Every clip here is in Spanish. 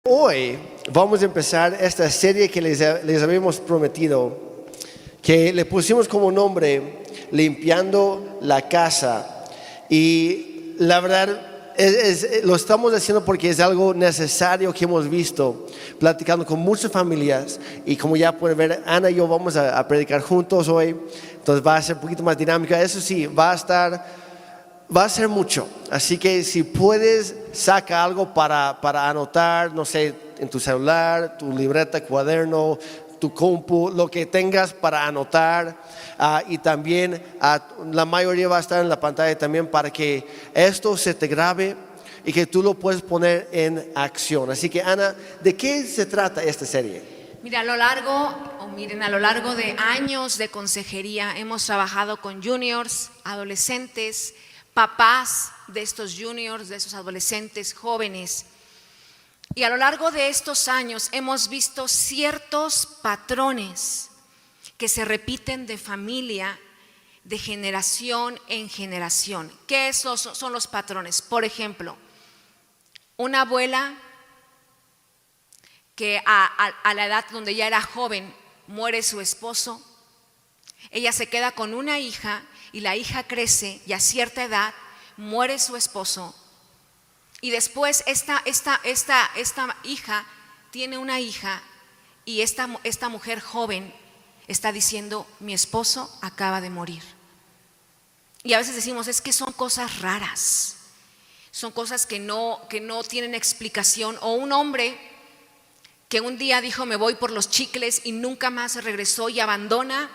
Hoy vamos a empezar esta serie que les habíamos prometido, que le pusimos como nombre Limpiando la Casa. Y la verdad lo estamos haciendo porque es algo necesario que hemos visto, platicando con muchas familias. Y como ya pueden ver, Ana y yo vamos a predicar juntos hoy. Entonces va a ser un poquito más dinámica. Eso sí, va a ser mucho, así que si puedes, saca algo para anotar, no sé, en tu celular, tu libreta, cuaderno, tu compu, lo que tengas para anotar. Y también la mayoría va a estar en la pantalla también para que esto se te grabe y que tú lo puedes poner en acción. Así que Ana, ¿de qué se trata esta serie? Mira, a lo largo de años de consejería hemos trabajado con juniors, adolescentes, papás de estos juniors, de esos adolescentes jóvenes. Y a lo largo de estos años hemos visto ciertos patrones que se repiten de familia, de generación en generación. ¿Qué son los patrones? Por ejemplo, una abuela que a la edad donde ya era joven muere su esposo, ella se queda con una hija y la hija crece y a cierta edad muere su esposo y después esta hija tiene una hija y esta mujer joven está diciendo: mi esposo acaba de morir. Y a veces decimos: es que son cosas raras, son cosas que no tienen explicación. O un hombre que un día dijo: me voy por los chicles, y nunca más se regresó y abandona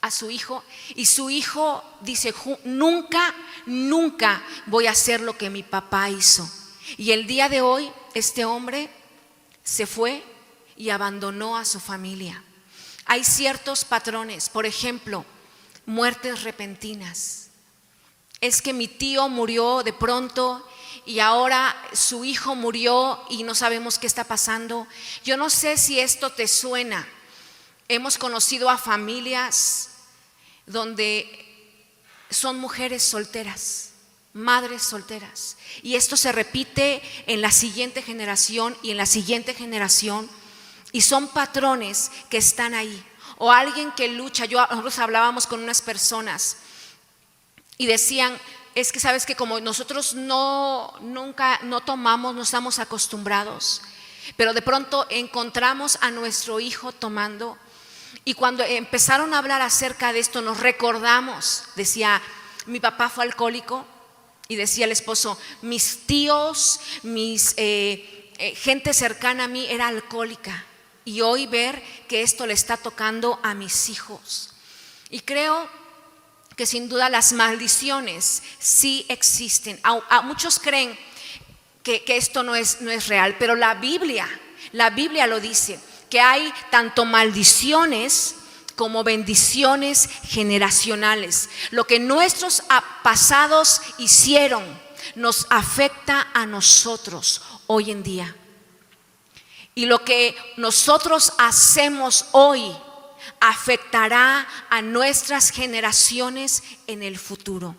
a su hijo, y su hijo dice: nunca voy a hacer lo que mi papá hizo. Y el día de hoy este hombre se fue y abandonó a su familia. Hay ciertos patrones, por ejemplo, muertes repentinas. Es que mi tío murió de pronto y ahora su hijo murió y no sabemos qué está pasando. Yo no sé si esto te suena. Hemos conocido a familias donde son mujeres solteras, madres solteras, y esto se repite en la siguiente generación y en la siguiente generación, y son patrones que están ahí. O alguien que lucha. Nosotros hablábamos con unas personas y decían: es que sabes que como nosotros nunca tomamos, no estamos acostumbrados, pero de pronto encontramos a nuestro hijo tomando. Y cuando empezaron a hablar acerca de esto, nos recordamos. Decía: mi papá fue alcohólico. Y decía el esposo: mis tíos, gente cercana a mí era alcohólica. Y hoy ver que esto le está tocando a mis hijos. Y creo que sin duda las maldiciones sí existen. Muchos creen que esto no es real, pero la Biblia lo dice, que hay tanto maldiciones como bendiciones generacionales. Lo que nuestros pasados hicieron nos afecta a nosotros hoy en día. Y lo que nosotros hacemos hoy afectará a nuestras generaciones en el futuro.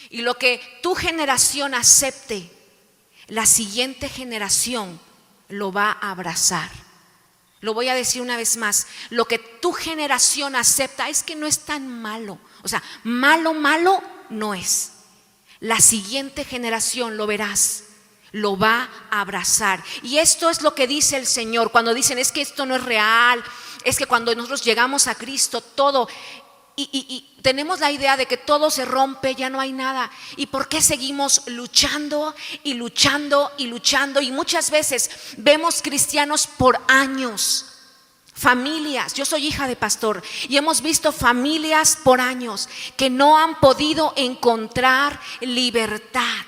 Y lo que tu generación acepte, la siguiente generación lo va a abrazar. Lo voy a decir una vez más: lo que tu generación acepta es que no es tan malo. O sea, malo no es. La siguiente generación, lo verás, lo va a abrazar. Y esto es lo que dice el Señor cuando dicen: es que esto no es real, es que cuando nosotros llegamos a Cristo todo, y tenemos la idea de que todo se rompe, ya no hay nada. ¿Y por qué seguimos luchando y luchando y luchando? Y muchas veces vemos cristianos por años, familias. Yo soy hija de pastor y hemos visto familias por años que no han podido encontrar libertad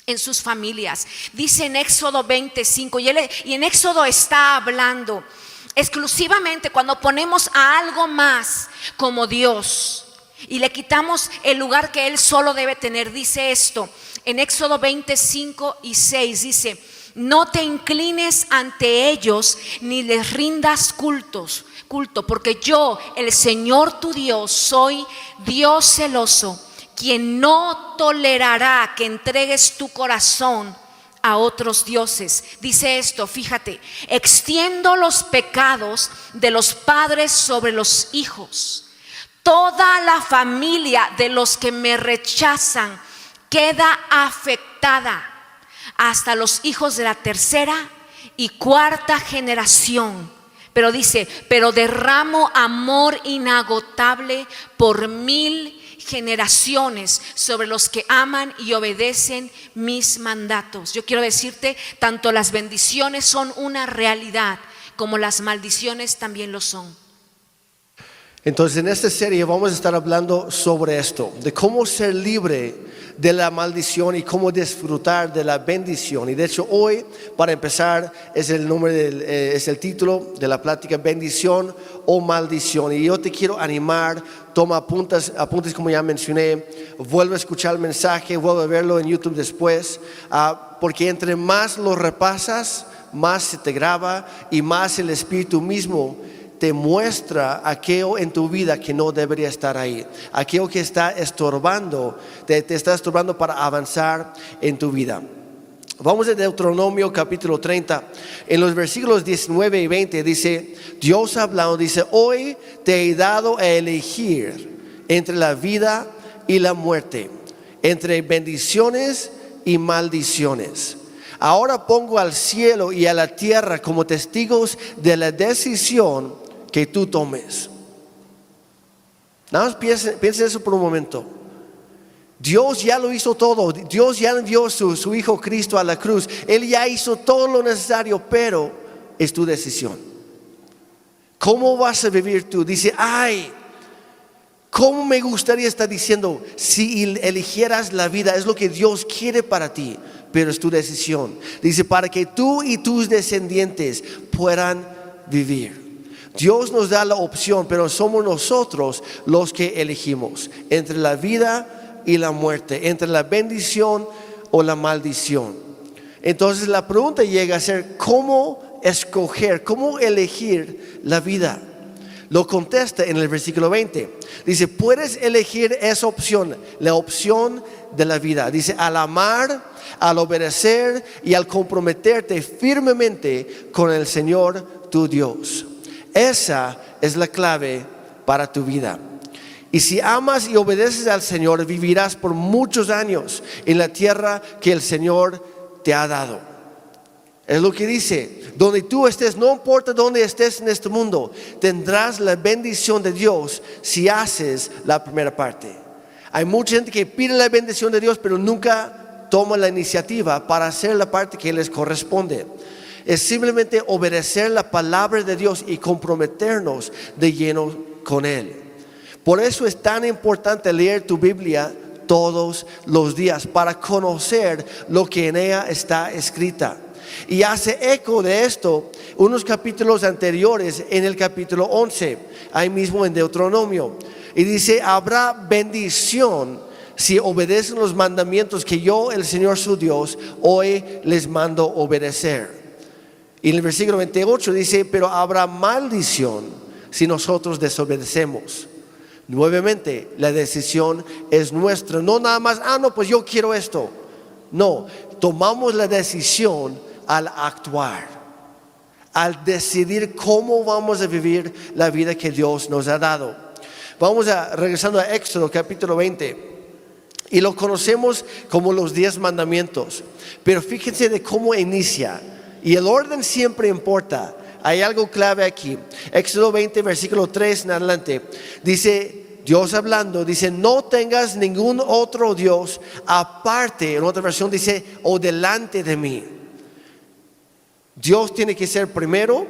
en sus familias. Dice en Éxodo 25, y en Éxodo está hablando exclusivamente cuando ponemos a algo más como Dios y le quitamos el lugar que Él solo debe tener. Dice esto en Éxodo 25 y 6, dice: no te inclines ante ellos ni les rindas culto, porque yo, el Señor tu Dios, soy Dios celoso, quien no tolerará que entregues tu corazón a otros dioses. Dice esto, fíjate, extiendo los pecados de los padres sobre los hijos. Toda la familia de los que me rechazan queda afectada, hasta los hijos de la tercera y cuarta generación. Pero dice, pero derramo amor inagotable por 1000 generaciones sobre los que aman y obedecen mis mandatos. Yo quiero decirte, tanto las bendiciones son una realidad como las maldiciones también lo son. Entonces en esta serie vamos a estar hablando sobre esto, de cómo ser libre de la maldición y cómo disfrutar de la bendición. Y de hecho hoy, para empezar, es el título de la plática, bendición o maldición. Y yo te quiero animar, toma apuntes como ya mencioné, vuelve a escuchar el mensaje, vuelve a verlo en YouTube después, porque entre más lo repasas, más se te graba y más el Espíritu mismo te muestra aquello en tu vida que no debería estar ahí, aquello que está estorbando, te está estorbando para avanzar en tu vida. Vamos a Deuteronomio capítulo 30, en los versículos 19 y 20 dice, Dios hablando, dice, hoy te he dado a elegir entre la vida y la muerte, entre bendiciones y maldiciones. Ahora pongo al cielo y a la tierra como testigos de la decisión que tú tomes. Nada más piensen eso por un momento. Dios ya lo hizo todo. Dios ya envió su Hijo Cristo a la cruz. Él ya hizo todo lo necesario, pero es tu decisión. ¿Cómo vas a vivir tú? Dice, ¿cómo me gustaría estar diciendo si eligieras la vida? Es lo que Dios quiere para ti, pero es tu decisión. Dice, para que tú y tus descendientes puedan vivir. Dios nos da la opción, pero somos nosotros los que elegimos entre la vida y la muerte, entre la bendición o la maldición. Entonces la pregunta llega a ser, ¿cómo escoger, cómo elegir la vida? Lo contesta en el versículo 20. Dice, puedes elegir esa opción, la opción de la vida. Dice, al amar, al obedecer y al comprometerte firmemente con el Señor tu Dios. Esa es la clave para tu vida. Y si amas y obedeces al Señor, vivirás por muchos años en la tierra que el Señor te ha dado. Es lo que dice, donde tú estés, no importa dónde estés en este mundo, tendrás la bendición de Dios si haces la primera parte. Hay mucha gente que pide la bendición de Dios, pero nunca toma la iniciativa para hacer la parte que les corresponde. Es simplemente obedecer la palabra de Dios y comprometernos de lleno con Él. Por eso es tan importante leer tu Biblia todos los días, para conocer lo que en ella está escrita. Y hace eco de esto unos capítulos anteriores, en el capítulo 11, ahí mismo en Deuteronomio. Y dice, habrá bendición si obedecen los mandamientos que yo, el Señor su Dios, hoy les mando obedecer. Y en el versículo 28 dice, pero habrá maldición si nosotros desobedecemos. Nuevamente, la decisión es nuestra. No nada más, no, pues yo quiero esto. No, tomamos la decisión al actuar, al decidir cómo vamos a vivir la vida que Dios nos ha dado. Vamos regresando a Éxodo capítulo 20. Y lo conocemos como los 10 mandamientos. Pero fíjense de cómo inicia. Y el orden siempre importa. Hay algo clave aquí. Éxodo 20, versículo 3 en adelante. Dice, Dios hablando, dice, no tengas ningún otro Dios aparte. En otra versión dice, o delante de mí. Dios tiene que ser primero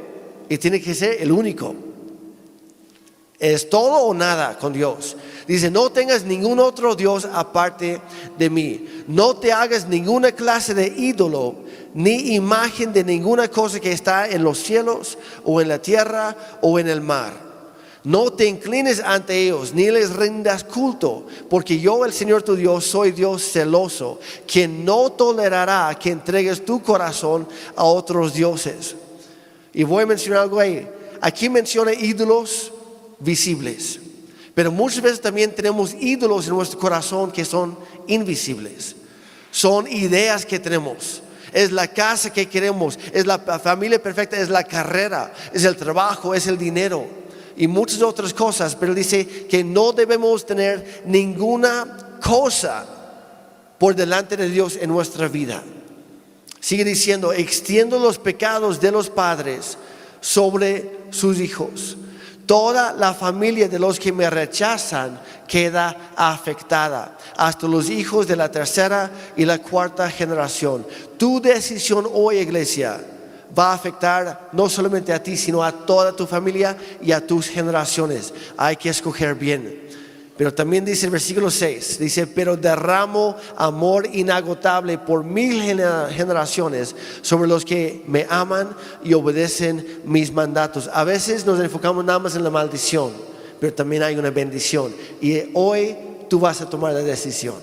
y tiene que ser el único. Es todo o nada con Dios. Dice, no tengas ningún otro Dios aparte de mí. No te hagas ninguna clase de ídolo, ni imagen de ninguna cosa que está en los cielos, o en la tierra, o en el mar. No te inclines ante ellos, ni les rindas culto, porque yo, el Señor tu Dios, soy Dios celoso, quien no tolerará que entregues tu corazón a otros dioses. Y voy a mencionar algo ahí. Aquí menciona ídolos visibles, pero muchas veces también tenemos ídolos en nuestro corazón que son invisibles. Son ideas que tenemos. es la casa que queremos, es la familia perfecta, es la carrera, es el trabajo, es el dinero y muchas otras cosas. Pero dice que no debemos tener ninguna cosa por delante de Dios en nuestra vida. Sigue diciendo, extiendo los pecados de los padres sobre sus hijos. Toda la familia de los que me rechazan queda afectada, hasta los hijos de la tercera y la cuarta generación. Tu decisión hoy, iglesia, va a afectar no solamente a ti, sino a toda tu familia y a tus generaciones. Hay que escoger bien. Pero también dice el versículo 6, dice, pero derramo amor inagotable por 1000 generaciones sobre los que me aman y obedecen mis mandatos. A veces nos enfocamos nada más en la maldición, pero también hay una bendición. Y hoy tú vas a tomar la decisión.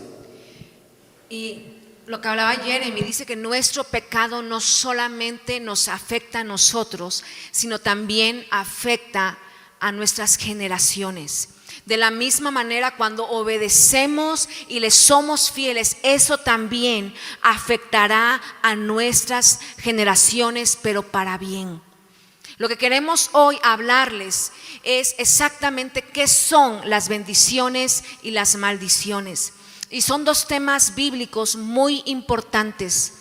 Y lo que hablaba Jeremy dice que nuestro pecado no solamente nos afecta a nosotros, sino también afecta a nuestras generaciones. De la misma manera, cuando obedecemos y le somos fieles, eso también afectará a nuestras generaciones, pero para bien. Lo que queremos hoy hablarles es exactamente qué son las bendiciones y las maldiciones. Y son dos temas bíblicos muy importantes.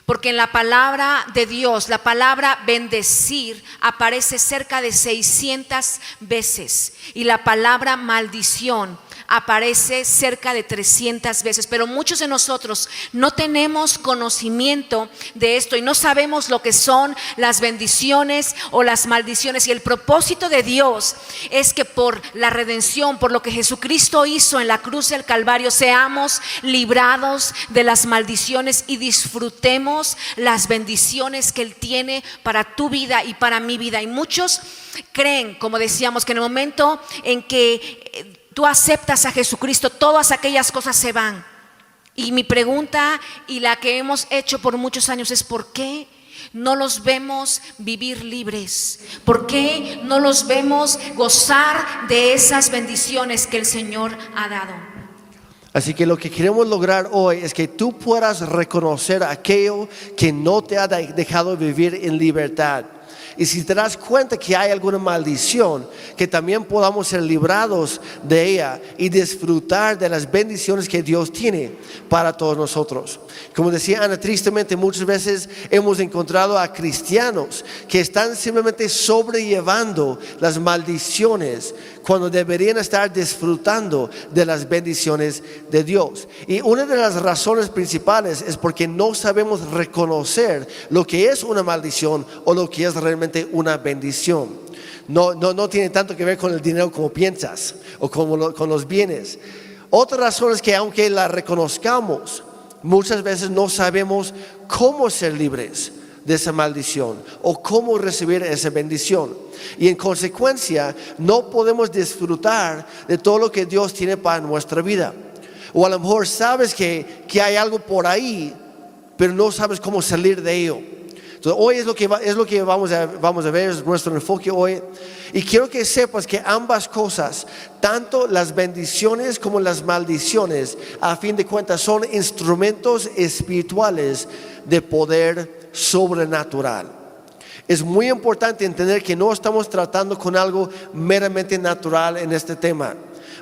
Porque en la palabra de Dios, la palabra bendecir aparece cerca de 600 veces y la palabra maldición aparece cerca de 300 veces. Pero muchos de nosotros no tenemos conocimiento de esto y no sabemos lo que son las bendiciones o las maldiciones. Y el propósito de Dios es que por la redención, por lo que Jesucristo hizo en la cruz del Calvario, seamos librados de las maldiciones y disfrutemos las bendiciones que Él tiene para tu vida y para mi vida. Y muchos creen, como decíamos, que en el momento en que tú aceptas a Jesucristo, todas aquellas cosas se van. Y mi pregunta, y la que hemos hecho por muchos años, es ¿por qué no los vemos vivir libres? ¿Por qué no los vemos gozar de esas bendiciones que el Señor ha dado? Así que lo que queremos lograr hoy es que tú puedas reconocer aquello que no te ha dejado vivir en libertad. Y si te das cuenta que hay alguna maldición, que también podamos ser librados de ella y disfrutar de las bendiciones que Dios tiene para todos nosotros. Como decía Ana, tristemente muchas veces hemos encontrado a cristianos que están simplemente sobrellevando las maldiciones cuando deberían estar disfrutando de las bendiciones de Dios. Y una de las razones principales es porque no sabemos reconocer lo que es una maldición o lo que es realmente una bendición. No tiene tanto que ver con el dinero como piensas o con los bienes. Otra razón es que aunque la reconozcamos, muchas veces no sabemos cómo ser libres de esa maldición o cómo recibir esa bendición. Y en consecuencia no podemos disfrutar de todo lo que Dios tiene para nuestra vida. O a lo mejor sabes que hay algo por ahí, pero no sabes cómo salir de ello. Entonces, hoy es lo que vamos a ver, es nuestro enfoque hoy. Y quiero que sepas que ambas cosas, tanto las bendiciones como las maldiciones, a fin de cuentas son instrumentos espirituales de poder sobrenatural. Es muy importante entender que no estamos tratando con algo meramente natural en este tema.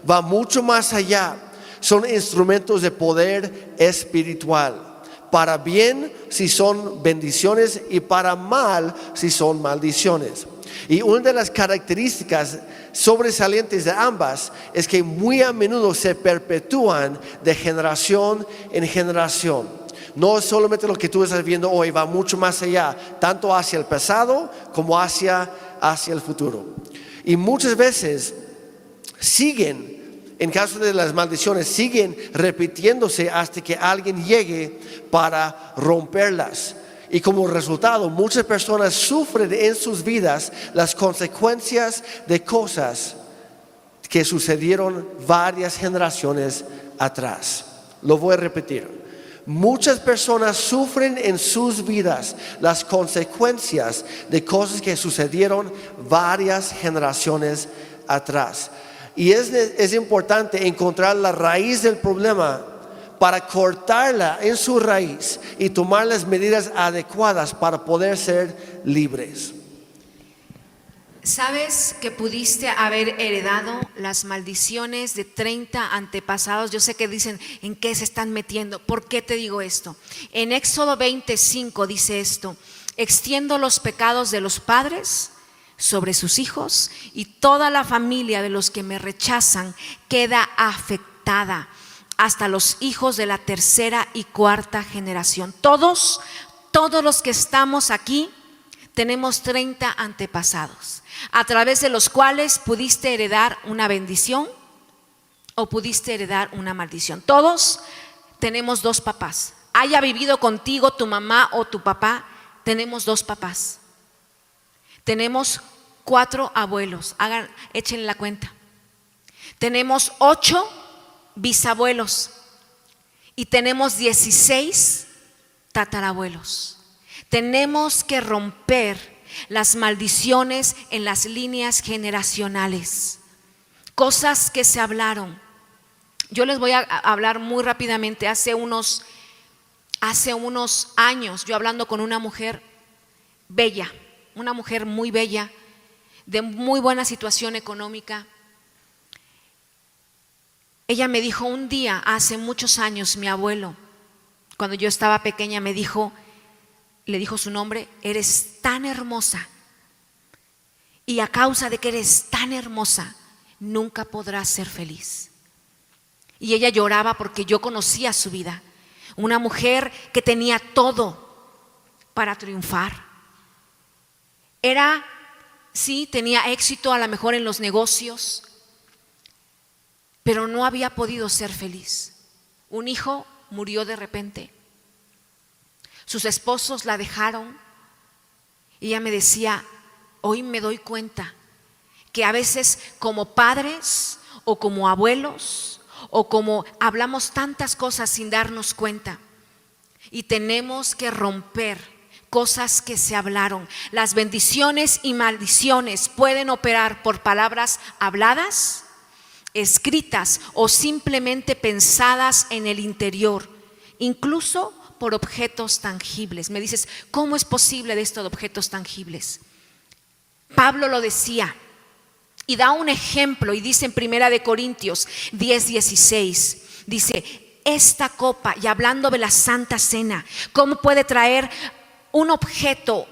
Va mucho más allá. Son instrumentos de poder espiritual. Para bien si son bendiciones y para mal si son maldiciones. Y una de las características sobresalientes de ambas es que muy a menudo se perpetúan de generación en generación. No es solamente lo que tú estás viendo hoy, va mucho más allá, tanto hacia el pasado como hacia el futuro. Y muchas veces siguen, en caso de las maldiciones, siguen repitiéndose hasta que alguien llegue para romperlas. Y como resultado, muchas personas sufren en sus vidas las consecuencias de cosas que sucedieron varias generaciones atrás. Lo voy a repetir. Muchas personas sufren en sus vidas las consecuencias de cosas que sucedieron varias generaciones atrás. Y es importante encontrar la raíz del problema para cortarla en su raíz y tomar las medidas adecuadas para poder ser libres. ¿Sabes que pudiste haber heredado las maldiciones de 30 antepasados? Yo sé que dicen, ¿en qué se están metiendo? ¿Por qué te digo esto? En Éxodo 25 dice esto: extiendo los pecados de los padres sobre sus hijos, y toda la familia de los que me rechazan queda afectada hasta los hijos de la tercera y cuarta generación. Todos los que estamos aquí tenemos 30 antepasados, a través de los cuales pudiste heredar una bendición o pudiste heredar una maldición. Todos tenemos 2 papás. Haya vivido contigo tu mamá o tu papá, tenemos 2 papás. Tenemos 4 abuelos, échenle la cuenta. Tenemos 8 bisabuelos y tenemos 16 tatarabuelos. Tenemos que romper las maldiciones en las líneas generacionales, cosas que se hablaron. Yo les voy a hablar muy rápidamente. Hace unos años, yo hablando con una mujer bella, una mujer muy bella, de muy buena situación económica. Ella me dijo un día, hace muchos años, mi abuelo, cuando yo estaba pequeña, le dijo su nombre: eres tan hermosa, y a causa de que eres tan hermosa, nunca podrás ser feliz. Y ella lloraba porque yo conocía su vida. Una mujer que tenía todo para triunfar. Sí, tenía éxito a lo mejor en los negocios, pero no había podido ser feliz. Un hijo murió de repente. Sus esposos la dejaron. Y ella me decía: hoy me doy cuenta que a veces como padres o como abuelos o como hablamos tantas cosas sin darnos cuenta, y tenemos que romper cosas que se hablaron. Las bendiciones y maldiciones pueden operar por palabras habladas, escritas o simplemente pensadas en el interior, incluso por objetos tangibles. Me dices, ¿cómo es posible de esto de objetos tangibles? Pablo lo decía y da un ejemplo, y dice en 1 Corintios 10:16, dice: esta copa, y hablando de la Santa Cena, ¿cómo puede traer un objeto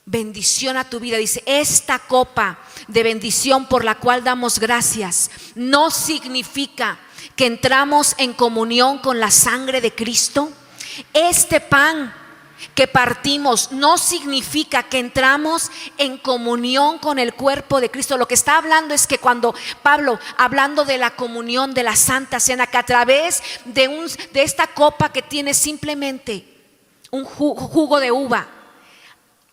bendición a tu vida? Dice: esta copa de bendición por la cual damos gracias no significa que entramos en comunión con la sangre de Cristo. Este pan que partimos no significa que entramos en comunión con el cuerpo de Cristo. Lo que está hablando es que cuando Pablo, hablando de la comunión de la Santa Cena, que a través de esta copa que tiene simplemente un jugo de uva,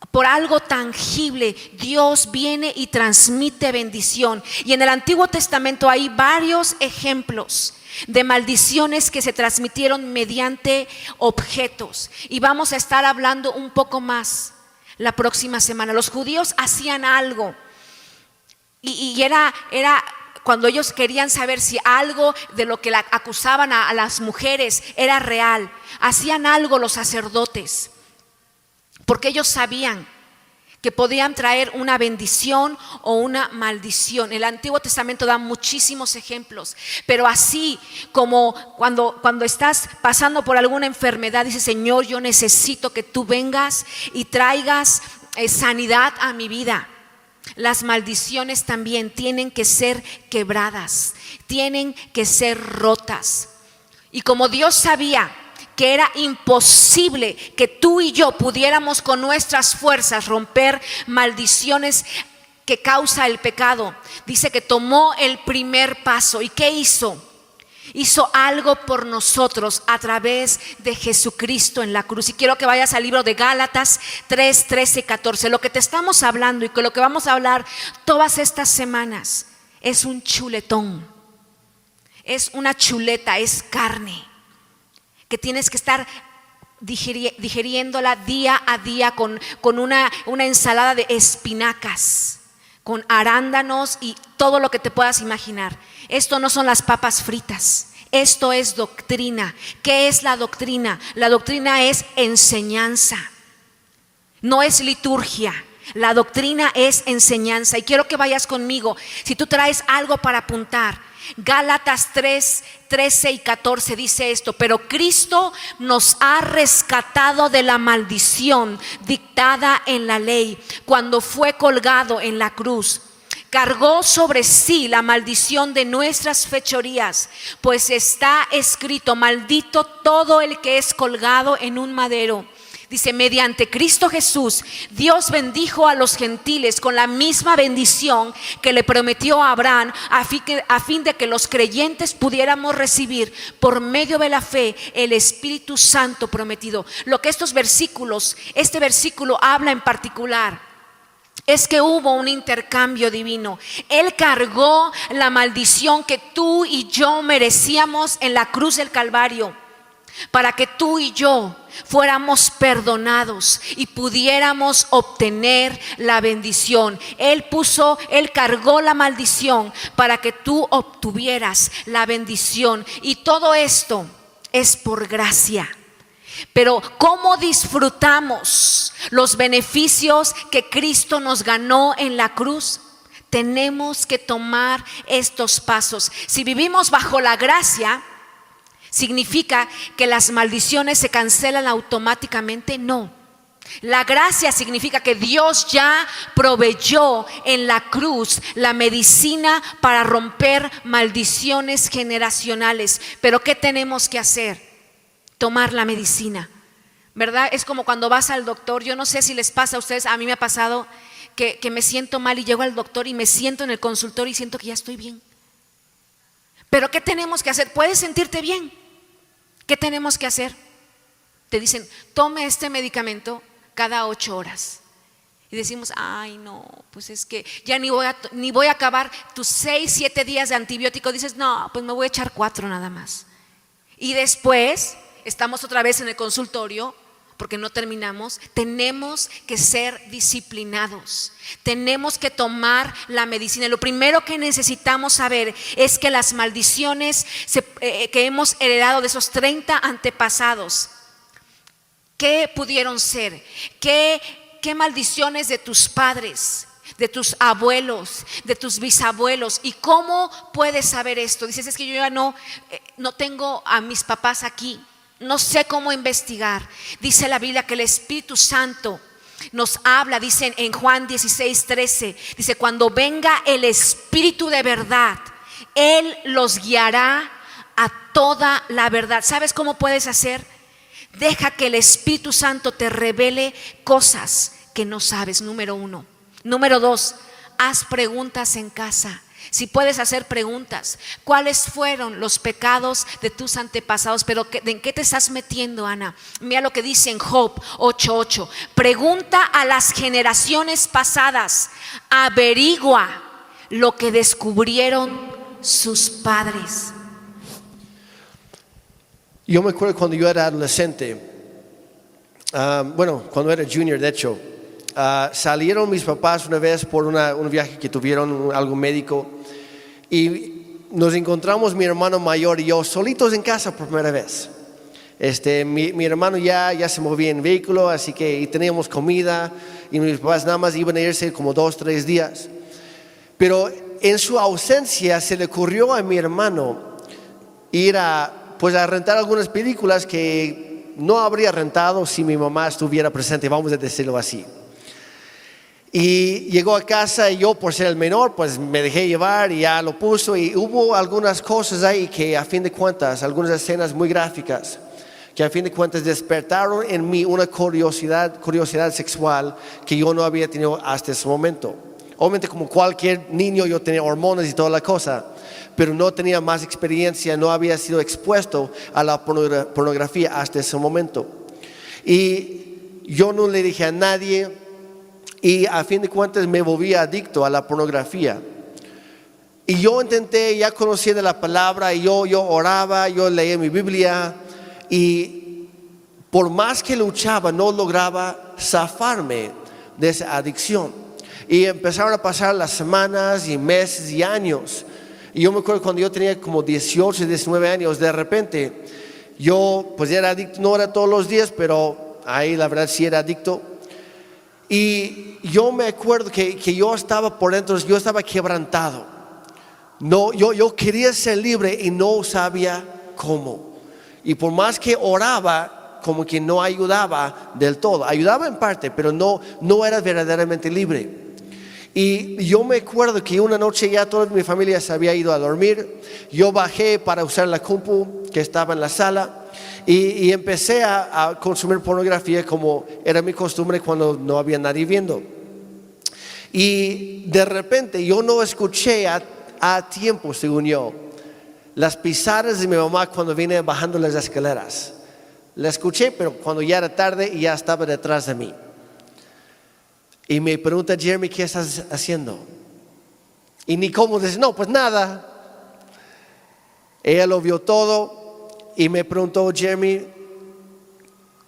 por algo tangible, Dios viene y transmite bendición. Y en el Antiguo Testamento hay varios ejemplos de maldiciones que se transmitieron mediante objetos, y vamos a estar hablando un poco más la próxima semana. Los judíos hacían algo y era cuando ellos querían saber si algo de lo que acusaban a las mujeres era real. Hacían algo los sacerdotes, porque ellos sabían que podían traer una bendición o una maldición. El Antiguo Testamento da muchísimos ejemplos, pero así como cuando estás pasando por alguna enfermedad, dice: Señor, yo necesito que tú vengas y traigas sanidad a mi vida. Las maldiciones también tienen que ser quebradas, tienen que ser rotas. Y como Dios sabía que era imposible que tú y yo pudiéramos con nuestras fuerzas romper maldiciones que causa el pecado, dice que tomó el primer paso. ¿Y qué hizo? Hizo algo por nosotros a través de Jesucristo en la cruz. Y quiero que vayas al libro de Gálatas 3, 13 y 14. Lo que te estamos hablando y con lo que vamos a hablar todas estas semanas es un chuletón, es una chuleta, es carne que tienes que estar digiriéndola día a día con una ensalada de espinacas, con arándanos y todo lo que te puedas imaginar. Esto no son las papas fritas, Esto es doctrina. ¿Qué es la doctrina? La doctrina es enseñanza, no es liturgia. La doctrina es enseñanza. Y quiero que vayas conmigo, si tú traes algo para apuntar. Gálatas 3:13 y 14 dice esto: pero Cristo nos ha rescatado de la maldición dictada en la ley cuando fue colgado en la cruz. Cargó sobre sí la maldición de nuestras fechorías, pues está escrito: maldito todo el que es colgado en un madero. Dice: mediante Cristo Jesús, Dios bendijo a los gentiles con la misma bendición que le prometió a Abraham, a fin de que los creyentes pudiéramos recibir por medio de la fe el Espíritu Santo prometido. Lo que este versículo habla en particular es que hubo un intercambio divino. Él cargó la maldición que tú y yo merecíamos en la cruz del Calvario, para que tú y yo fuéramos perdonados y pudiéramos obtener la bendición. Él cargó la maldición para que tú obtuvieras la bendición. Y todo esto es por gracia. Pero ¿cómo disfrutamos los beneficios que Cristo nos ganó en la cruz? Tenemos que tomar estos pasos. Si vivimos bajo la gracia, ¿significa que las maldiciones se cancelan automáticamente? No. La gracia significa que Dios ya proveyó en la cruz la medicina para romper maldiciones generacionales. Pero ¿qué tenemos que hacer? Tomar la medicina, ¿verdad? Es como cuando vas al doctor. Yo no sé si les pasa a ustedes, a mí me ha pasado que me siento mal y llego al doctor y me siento en el consultorio y siento que ya estoy bien. Pero ¿qué tenemos que hacer? ¿Puedes sentirte bien? ¿Qué tenemos que hacer? Te dicen: tome este medicamento cada 8 horas. Y decimos: ay no, pues es que ya ni voy a acabar tus 6, 7 días de antibiótico. Dices: no, pues me voy a echar 4 nada más. Y después estamos otra vez en el consultorio porque no terminamos. Tenemos que ser disciplinados. Tenemos que tomar la medicina. Lo primero que necesitamos saber es que las maldiciones que hemos heredado de esos 30 antepasados, ¿qué pudieron ser? ¿Qué maldiciones de tus padres, de tus abuelos, de tus bisabuelos? ¿Y cómo puedes saber esto? Dices: es que yo ya no tengo a mis papás aquí, no sé cómo investigar. Dice la Biblia que el Espíritu Santo nos habla, dice en Juan 16:13, dice: cuando venga el Espíritu de verdad, Él los guiará a toda la verdad. ¿Sabes cómo puedes hacer? Deja que el Espíritu Santo te revele cosas que no sabes, número 1. Número 2, haz preguntas en casa. Si puedes hacer preguntas: ¿cuáles fueron los pecados de tus antepasados? Pero ¿en qué te estás metiendo, Ana? Mira lo que dice en Job 8:8. Pregunta a las generaciones pasadas, averigua lo que descubrieron sus padres. Yo me acuerdo cuando yo era adolescente, cuando era junior de hecho, salieron mis papás una vez por un viaje que tuvieron, algo médico, y nos encontramos mi hermano mayor y yo solitos en casa por primera vez. Mi hermano ya se movía en vehículo, así que y teníamos comida, y mis papás nada más iban a irse como 2-3 días. Pero en su ausencia se le ocurrió a mi hermano ir a rentar algunas películas que no habría rentado si mi mamá estuviera presente, vamos a decirlo así. Y llegó a casa y yo, por ser el menor, pues me dejé llevar y ya lo puso. Y hubo algunas cosas ahí que a fin de cuentas, algunas escenas muy gráficas, que a fin de cuentas despertaron en mí una curiosidad sexual que yo no había tenido hasta ese momento. Obviamente, como cualquier niño, yo tenía hormonas y toda la cosa, pero no tenía más experiencia, no había sido expuesto a la pornografía hasta ese momento. Y yo no le dije a nadie. Y a fin de cuentas me volví adicto a la pornografía. Y yo intenté, ya conocía de la palabra, y yo oraba, yo leía mi Biblia. Y por más que luchaba, no lograba zafarme de esa adicción. Y empezaron a pasar las semanas y meses y años. Y yo me acuerdo cuando yo tenía como 18, 19 años, de repente yo pues era adicto, no era todos los días, pero ahí la verdad sí era adicto. Y yo me acuerdo que yo estaba por dentro, yo estaba quebrantado. No, yo quería ser libre y no sabía cómo. Y por más que oraba, como que no ayudaba del todo. Ayudaba en parte, pero no era verdaderamente libre. Y yo me acuerdo que una noche ya toda mi familia se había ido a dormir. Yo bajé para usar la compu que estaba en la sala y empecé a consumir pornografía como era mi costumbre cuando no había nadie viendo. Y de repente yo no escuché a tiempo, según yo, las pisadas de mi mamá cuando vine bajando las escaleras. La escuché, pero cuando ya era tarde y ya estaba detrás de mí. Y me pregunta: Jeremy, ¿qué estás haciendo? Y ni cómo decir, no, pues nada. Ella lo vio todo y me preguntó: Jeremy,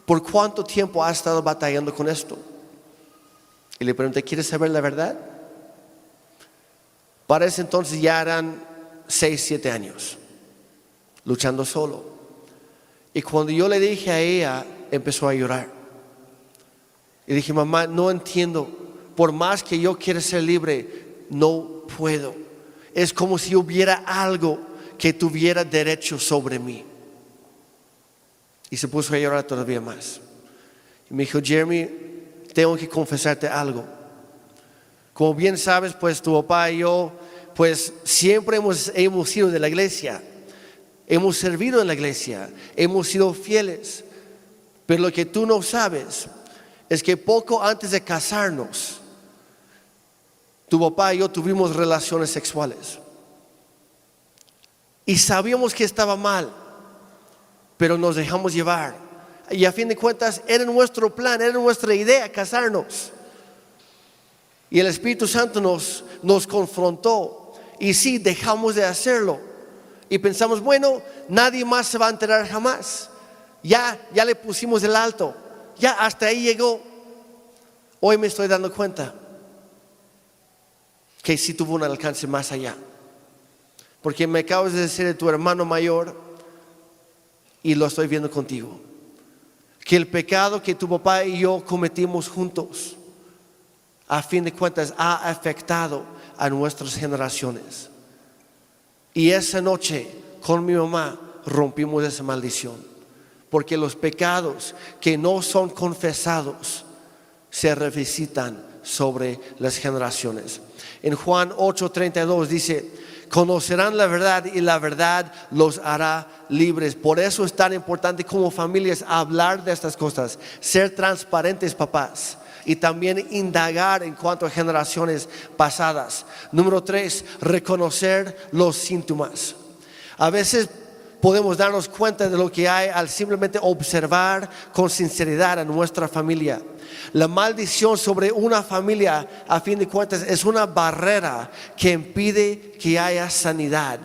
¿por cuánto tiempo has estado batallando con esto? Y le pregunté: ¿quieres saber la verdad? Para ese entonces ya eran 6, 7 años luchando solo. Y cuando yo le dije a ella, empezó a llorar. Y dije: mamá, no entiendo, por más que yo quiera ser libre, no puedo. Es como si hubiera algo que tuviera derecho sobre mí. Y se puso a llorar todavía más. Y me dijo: Jeremy, tengo que confesarte algo. Como bien sabes, pues tu papá y yo, pues siempre hemos sido de la iglesia. Hemos servido en la iglesia, hemos sido fieles. Pero lo que tú no sabes es que poco antes de casarnos, tu papá y yo tuvimos relaciones sexuales. Y sabíamos que estaba mal, pero nos dejamos llevar. Y a fin de cuentas era nuestro plan, era nuestra idea casarnos. Y el Espíritu Santo nos confrontó. Y sí, dejamos de hacerlo. Y pensamos: bueno, nadie más se va a enterar jamás. Ya le pusimos el alto. Ya hasta ahí llegó. Hoy me estoy dando cuenta que sí tuvo un alcance más allá. Porque me acabas de decir de tu hermano mayor, y lo estoy viendo contigo, que el pecado que tu papá y yo cometimos juntos, a fin de cuentas, ha afectado a nuestras generaciones. Y esa noche con mi mamá rompimos esa maldición. Porque los pecados que no son confesados se revisitan sobre las generaciones. En Juan 8:32 dice: conocerán la verdad y la verdad los hará libres. Por eso es tan importante como familias hablar de estas cosas, ser transparentes, papás, y también indagar en cuanto a generaciones pasadas. Número 3, reconocer los síntomas. A veces podemos darnos cuenta de lo que hay al simplemente observar con sinceridad a nuestra familia. La maldición sobre una familia, a fin de cuentas, es una barrera que impide que haya sanidad,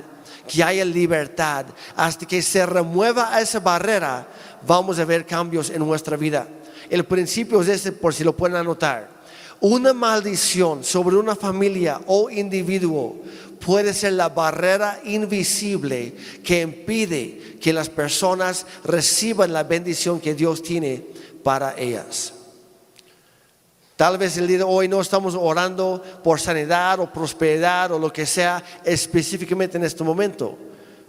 que haya libertad. Hasta que se remueva esa barrera, vamos a ver cambios en nuestra vida. El principio es este, por si lo pueden anotar. Una maldición sobre una familia o individuo puede ser la barrera invisible que impide que las personas reciban la bendición que Dios tiene para ellas. Tal vez el día de hoy no estamos orando por sanidad o prosperidad o lo que sea específicamente en este momento,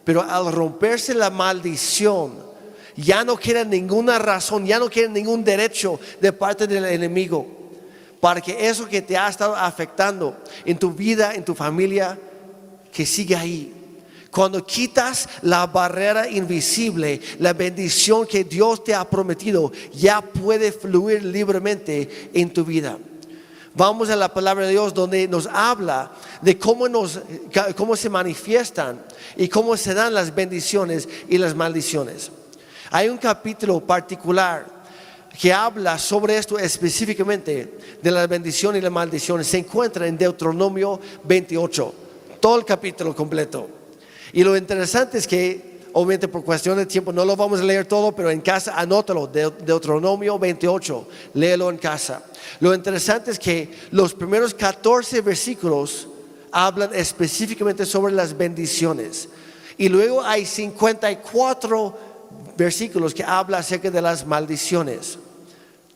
pero al romperse la maldición, ya no queda ninguna razón, ya no queda ningún derecho de parte del enemigo para que eso que te ha estado afectando en tu vida, en tu familia, que siga ahí. Cuando quitas la barrera invisible, la bendición que Dios te ha prometido ya puede fluir libremente en tu vida. Vamos a la palabra de Dios, donde nos habla de cómo se manifiestan y cómo se dan las bendiciones y las maldiciones. Hay un capítulo particular que habla sobre esto específicamente, de la bendición y la maldición. Se encuentra en Deuteronomio 28, todo el capítulo completo. Y lo interesante es que, obviamente por cuestión de tiempo no lo vamos a leer todo, pero en casa anótalo, Deuteronomio 28, léelo en casa. Lo interesante es que los primeros 14 versículos hablan específicamente sobre las bendiciones. Y luego hay 54 versículos que hablan acerca de las maldiciones.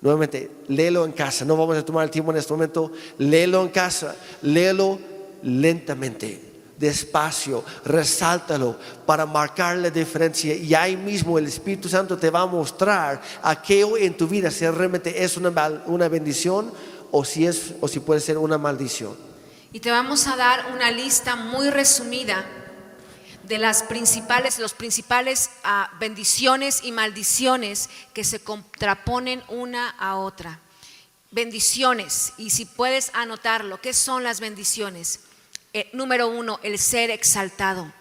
Nuevamente, léelo en casa. No vamos a tomar el tiempo en este momento. Léelo en casa. Léelo lentamente, despacio, resáltalo para marcar la diferencia. Y ahí mismo el Espíritu Santo te va a mostrar aquello en tu vida, si realmente es una bendición o si puede ser una maldición. Y te vamos a dar una lista muy resumida de los principales bendiciones y maldiciones que se contraponen una a otra. Bendiciones, y si puedes anotarlo, ¿qué son las bendiciones? Número 1, el ser exaltado,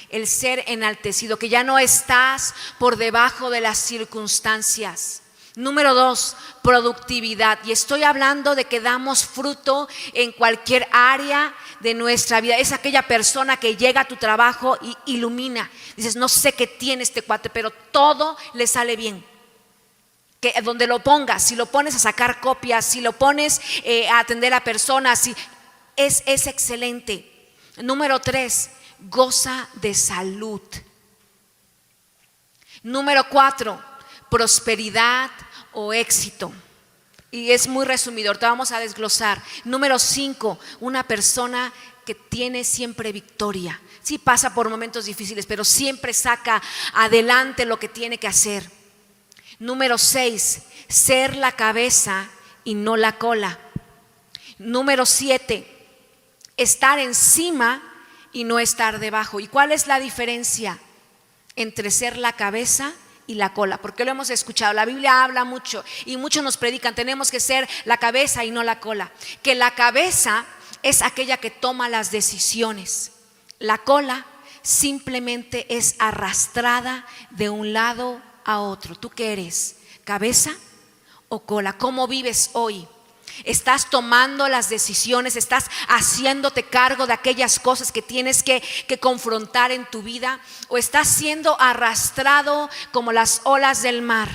el ser enaltecido, que ya no estás por debajo de las circunstancias. Número 2, productividad. Y estoy hablando de que damos fruto en cualquier área de nuestra vida. Es aquella persona que llega a tu trabajo y ilumina. Dices, no sé qué tiene este cuate, pero todo le sale bien. Que donde lo pongas, si lo pones a sacar copias, si lo pones a atender a personas, es excelente. Número 3, goza de salud. Número 4, prosperidad o éxito. Y es muy resumido, ahorita vamos a desglosar. Número 5, una persona que tiene siempre victoria. Sí pasa por momentos difíciles, pero siempre saca adelante lo que tiene que hacer. Número 6, ser la cabeza y no la cola. Número 7, estar encima y no estar debajo. ¿Y cuál es la diferencia entre ser la cabeza y la cola? Porque lo hemos escuchado, la Biblia habla mucho y muchos nos predican, tenemos que ser la cabeza y no la cola. Que la cabeza es aquella que toma las decisiones, la cola simplemente es arrastrada de un lado a otro. ¿Tú qué eres? ¿Cabeza o cola? ¿Cómo vives hoy? ¿Estás tomando las decisiones? ¿Estás haciéndote cargo de aquellas cosas que tienes que confrontar en tu vida? ¿O estás siendo arrastrado como las olas del mar?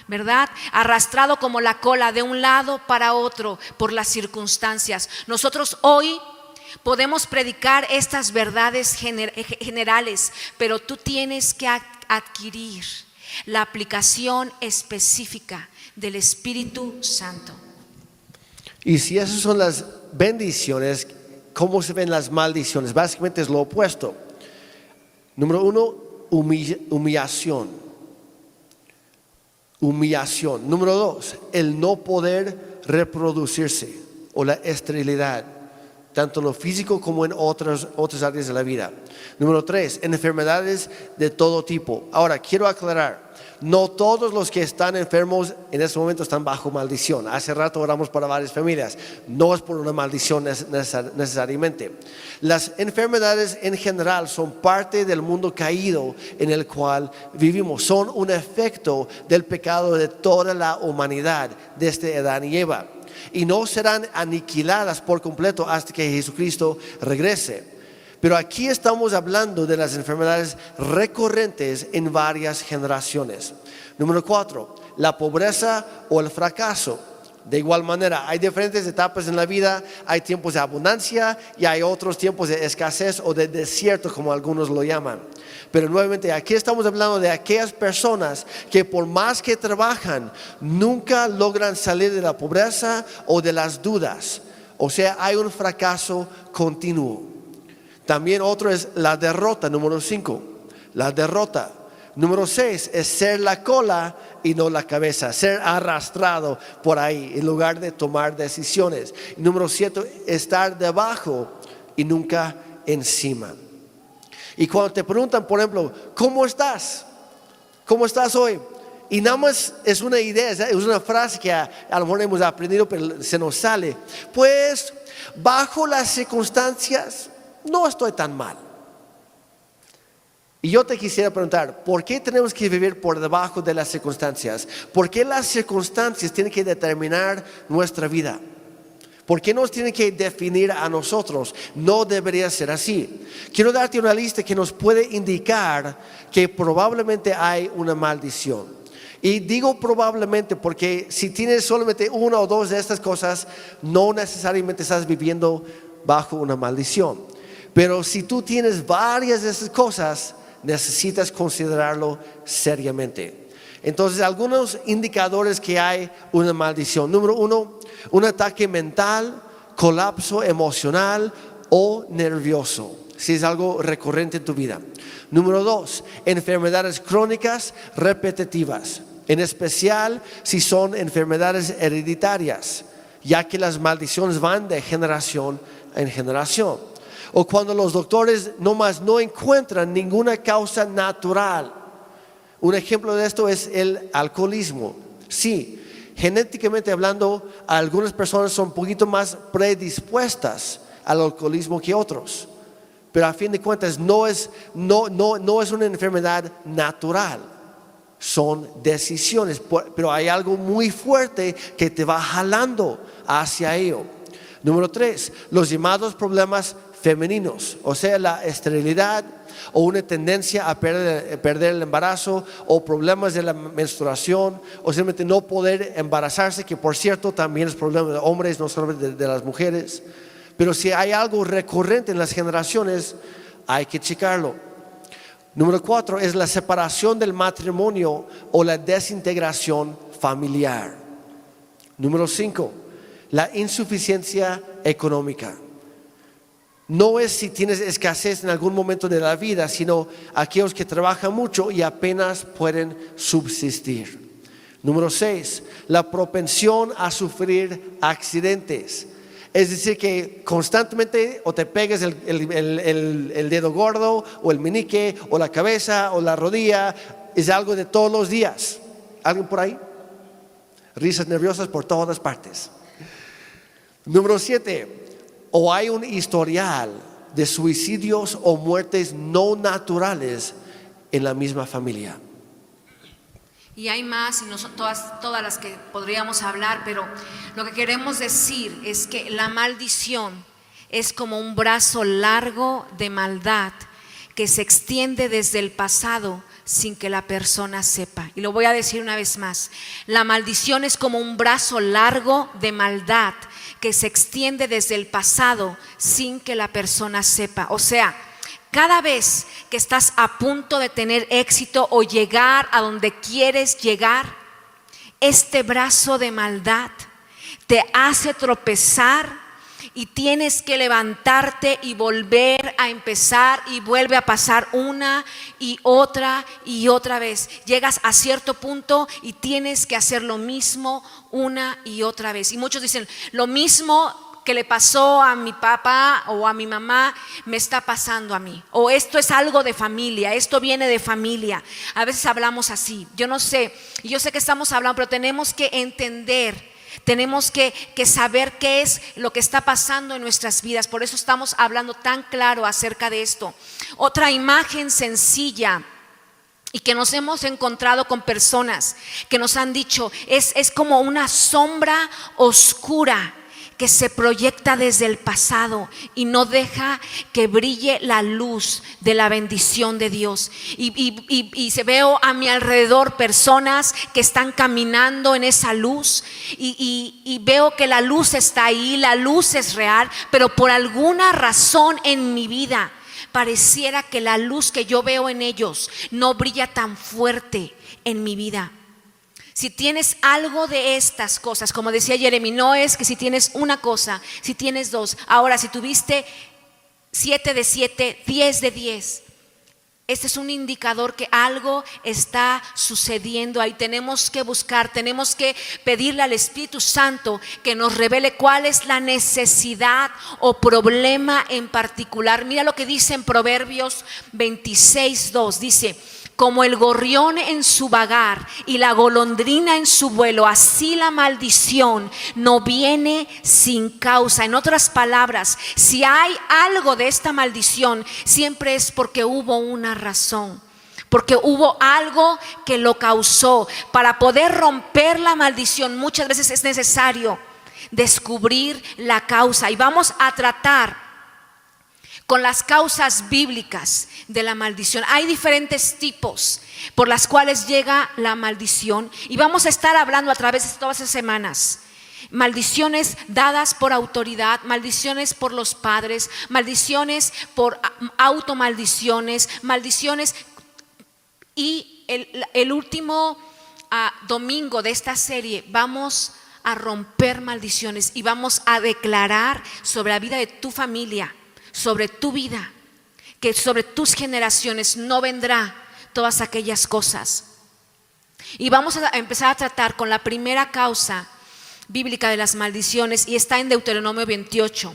¿Verdad? Arrastrado como la cola de un lado para otro por las circunstancias. Nosotros hoy podemos predicar estas verdades generales, pero tú tienes que adquirir la aplicación específica del Espíritu Santo. Y si esas son las bendiciones, ¿cómo se ven las maldiciones? Básicamente es lo opuesto. Número 1, humillación. Humillación. Número 2, el no poder reproducirse o la esterilidad, tanto en lo físico como en otras áreas de la vida. Número 3, enfermedades de todo tipo. Ahora, quiero aclarar. No todos los que están enfermos en este momento están bajo maldición. Hace rato oramos para varias familias. No es por una maldición necesariamente. Las enfermedades en general son parte del mundo caído en el cual vivimos. Son un efecto del pecado de toda la humanidad desde Adán y Eva. Y no serán aniquiladas por completo hasta que Jesucristo regrese. Pero aquí estamos hablando de las enfermedades recurrentes en varias generaciones. Número 4, la pobreza o el fracaso. De igual manera, hay diferentes etapas en la vida. Hay tiempos de abundancia y hay otros tiempos de escasez o de desierto, como algunos lo llaman. Pero nuevamente, aquí estamos hablando de aquellas personas que por más que trabajan, nunca logran salir de la pobreza o de las dudas. O sea, hay un fracaso continuo. También otro es la derrota, número 5, la derrota. Número 6 es ser la cola y no la cabeza, ser arrastrado por ahí en lugar de tomar decisiones. Número 7, estar debajo y nunca encima. Y cuando te preguntan, por ejemplo, ¿cómo estás? ¿Cómo estás hoy? Y nada más es una idea, es una frase que a lo mejor hemos aprendido, pero se nos sale. Pues bajo las circunstancias no estoy tan mal. Y yo te quisiera preguntar, ¿por qué tenemos que vivir por debajo de las circunstancias? ¿Por qué las circunstancias tienen que determinar nuestra vida? ¿Por qué nos tienen que definir a nosotros? No debería ser así. Quiero darte una lista que nos puede indicar que probablemente hay una maldición. Y digo probablemente porque si tienes solamente una o dos de estas cosas, no necesariamente estás viviendo bajo una maldición. Pero si tú tienes varias de esas cosas, necesitas considerarlo seriamente. Entonces, algunos indicadores que hay una maldición. Número 1, un ataque mental, colapso emocional o nervioso, si es algo recurrente en tu vida. Número 2, enfermedades crónicas repetitivas, en especial si son enfermedades hereditarias, ya que las maldiciones van de generación en generación. O cuando los doctores no encuentran ninguna causa natural. Un ejemplo de esto es el alcoholismo. Sí, genéticamente hablando, algunas personas son un poquito más predispuestas al alcoholismo que otros. Pero a fin de cuentas no es una enfermedad natural. Son decisiones, pero hay algo muy fuerte que te va jalando hacia ello. Número 3, los llamados problemas femeninos, o sea, la esterilidad o una tendencia a perder el embarazo, o problemas de la menstruación, o simplemente no poder embarazarse, que por cierto también es problema de hombres, no solamente de las mujeres. Pero si hay algo recurrente en las generaciones, hay que checarlo. Número 4 es la separación del matrimonio o la desintegración familiar. Número 5, la insuficiencia económica. No es si tienes escasez en algún momento de la vida, sino aquellos que trabajan mucho y apenas pueden subsistir. Número 6, la propensión a sufrir accidentes. Es decir, que constantemente o te pegues el dedo gordo, o el meñique, o la cabeza, o la rodilla. Es algo de todos los días. ¿Alguien por ahí? Risas nerviosas por todas partes. Número 7, o hay un historial de suicidios o muertes no naturales en la misma familia. Y hay más, y no son todas las que podríamos hablar, pero lo que queremos decir es que la maldición es como un brazo largo de maldad que se extiende desde el pasado sin que la persona sepa. Y lo voy a decir una vez más: la maldición es como un brazo largo de maldad que se extiende desde el pasado sin que la persona sepa. O sea, cada vez que estás a punto de tener éxito o llegar a donde quieres llegar, este brazo de maldad te hace tropezar y tienes que levantarte y volver a empezar, y vuelve a pasar una y otra vez. Llegas a cierto punto y tienes que hacer lo mismo una y otra vez. Y muchos dicen, lo mismo que le pasó a mi papá o a mi mamá me está pasando a mí, o esto es algo de familia, esto viene de familia. A veces hablamos así. Yo no sé, yo sé que estamos hablando, pero tenemos que entender, tenemos que saber qué es lo que está pasando en nuestras vidas. Por eso estamos hablando tan claro acerca de esto. Otra imagen sencilla y que nos hemos encontrado con personas que nos han dicho es como una sombra oscura que se proyecta desde el pasado y no deja que brille la luz de la bendición de Dios. Y se veo a mi alrededor personas que están caminando en esa luz y veo que la luz está ahí, la luz es real, pero por alguna razón en mi vida pareciera que la luz que yo veo en ellos no brilla tan fuerte en mi vida. Si tienes algo de estas cosas, como decía Jeremy, no es que si tienes una cosa, si tienes dos. Ahora, si tuviste 7 de 7, 10 de 10, este es un indicador que algo está sucediendo ahí. Tenemos que buscar, tenemos que pedirle al Espíritu Santo que nos revele cuál es la necesidad o problema en particular. Mira lo que dice en Proverbios 26:2, dice: como el gorrión en su vagar y la golondrina en su vuelo, así la maldición no viene sin causa. En otras palabras, si hay algo de esta maldición, siempre es porque hubo una razón, porque hubo algo que lo causó. Para poder romper la maldición, muchas veces es necesario descubrir la causa, y vamos a tratar con las causas bíblicas de la maldición. Hay diferentes tipos por las cuales llega la maldición, y vamos a estar hablando a través de todas esas semanas Maldiciones dadas por autoridad, maldiciones por los padres, maldiciones por automaldiciones, maldiciones. Y el último domingo de esta serie vamos a romper maldiciones y vamos a declarar sobre la vida de tu familia, sobre tu vida, que sobre tus generaciones no vendrá todas aquellas cosas. Y vamos a empezar a tratar con la primera causa bíblica de las maldiciones, y está en Deuteronomio 28,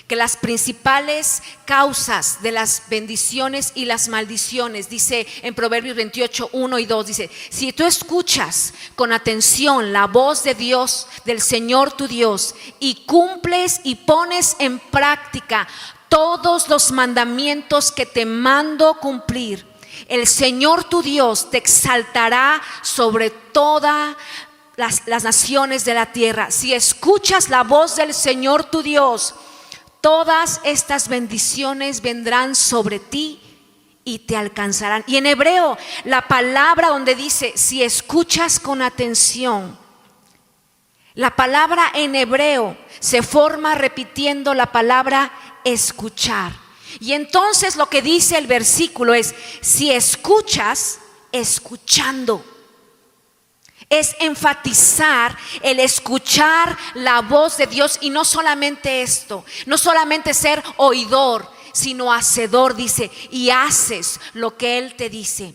que las principales causas de las bendiciones y las maldiciones, dice en Proverbios 28, 1 y 2, dice: si tú escuchas con atención la voz de Dios, del Señor tu Dios, y cumples y pones en práctica todos los mandamientos que te mando cumplir, el Señor tu Dios te exaltará sobre todas las naciones de la tierra. Si escuchas la voz del Señor tu Dios, todas estas bendiciones vendrán sobre ti y te alcanzarán. Y en hebreo, la palabra donde dice si escuchas con atención, la palabra en hebreo se forma repitiendo la palabra escuchar. Y entonces lo que dice el versículo es: si escuchas, escuchando. Es enfatizar el escuchar la voz de Dios, y no solamente esto, no solamente ser oidor, sino hacedor, dice, y haces lo que Él te dice.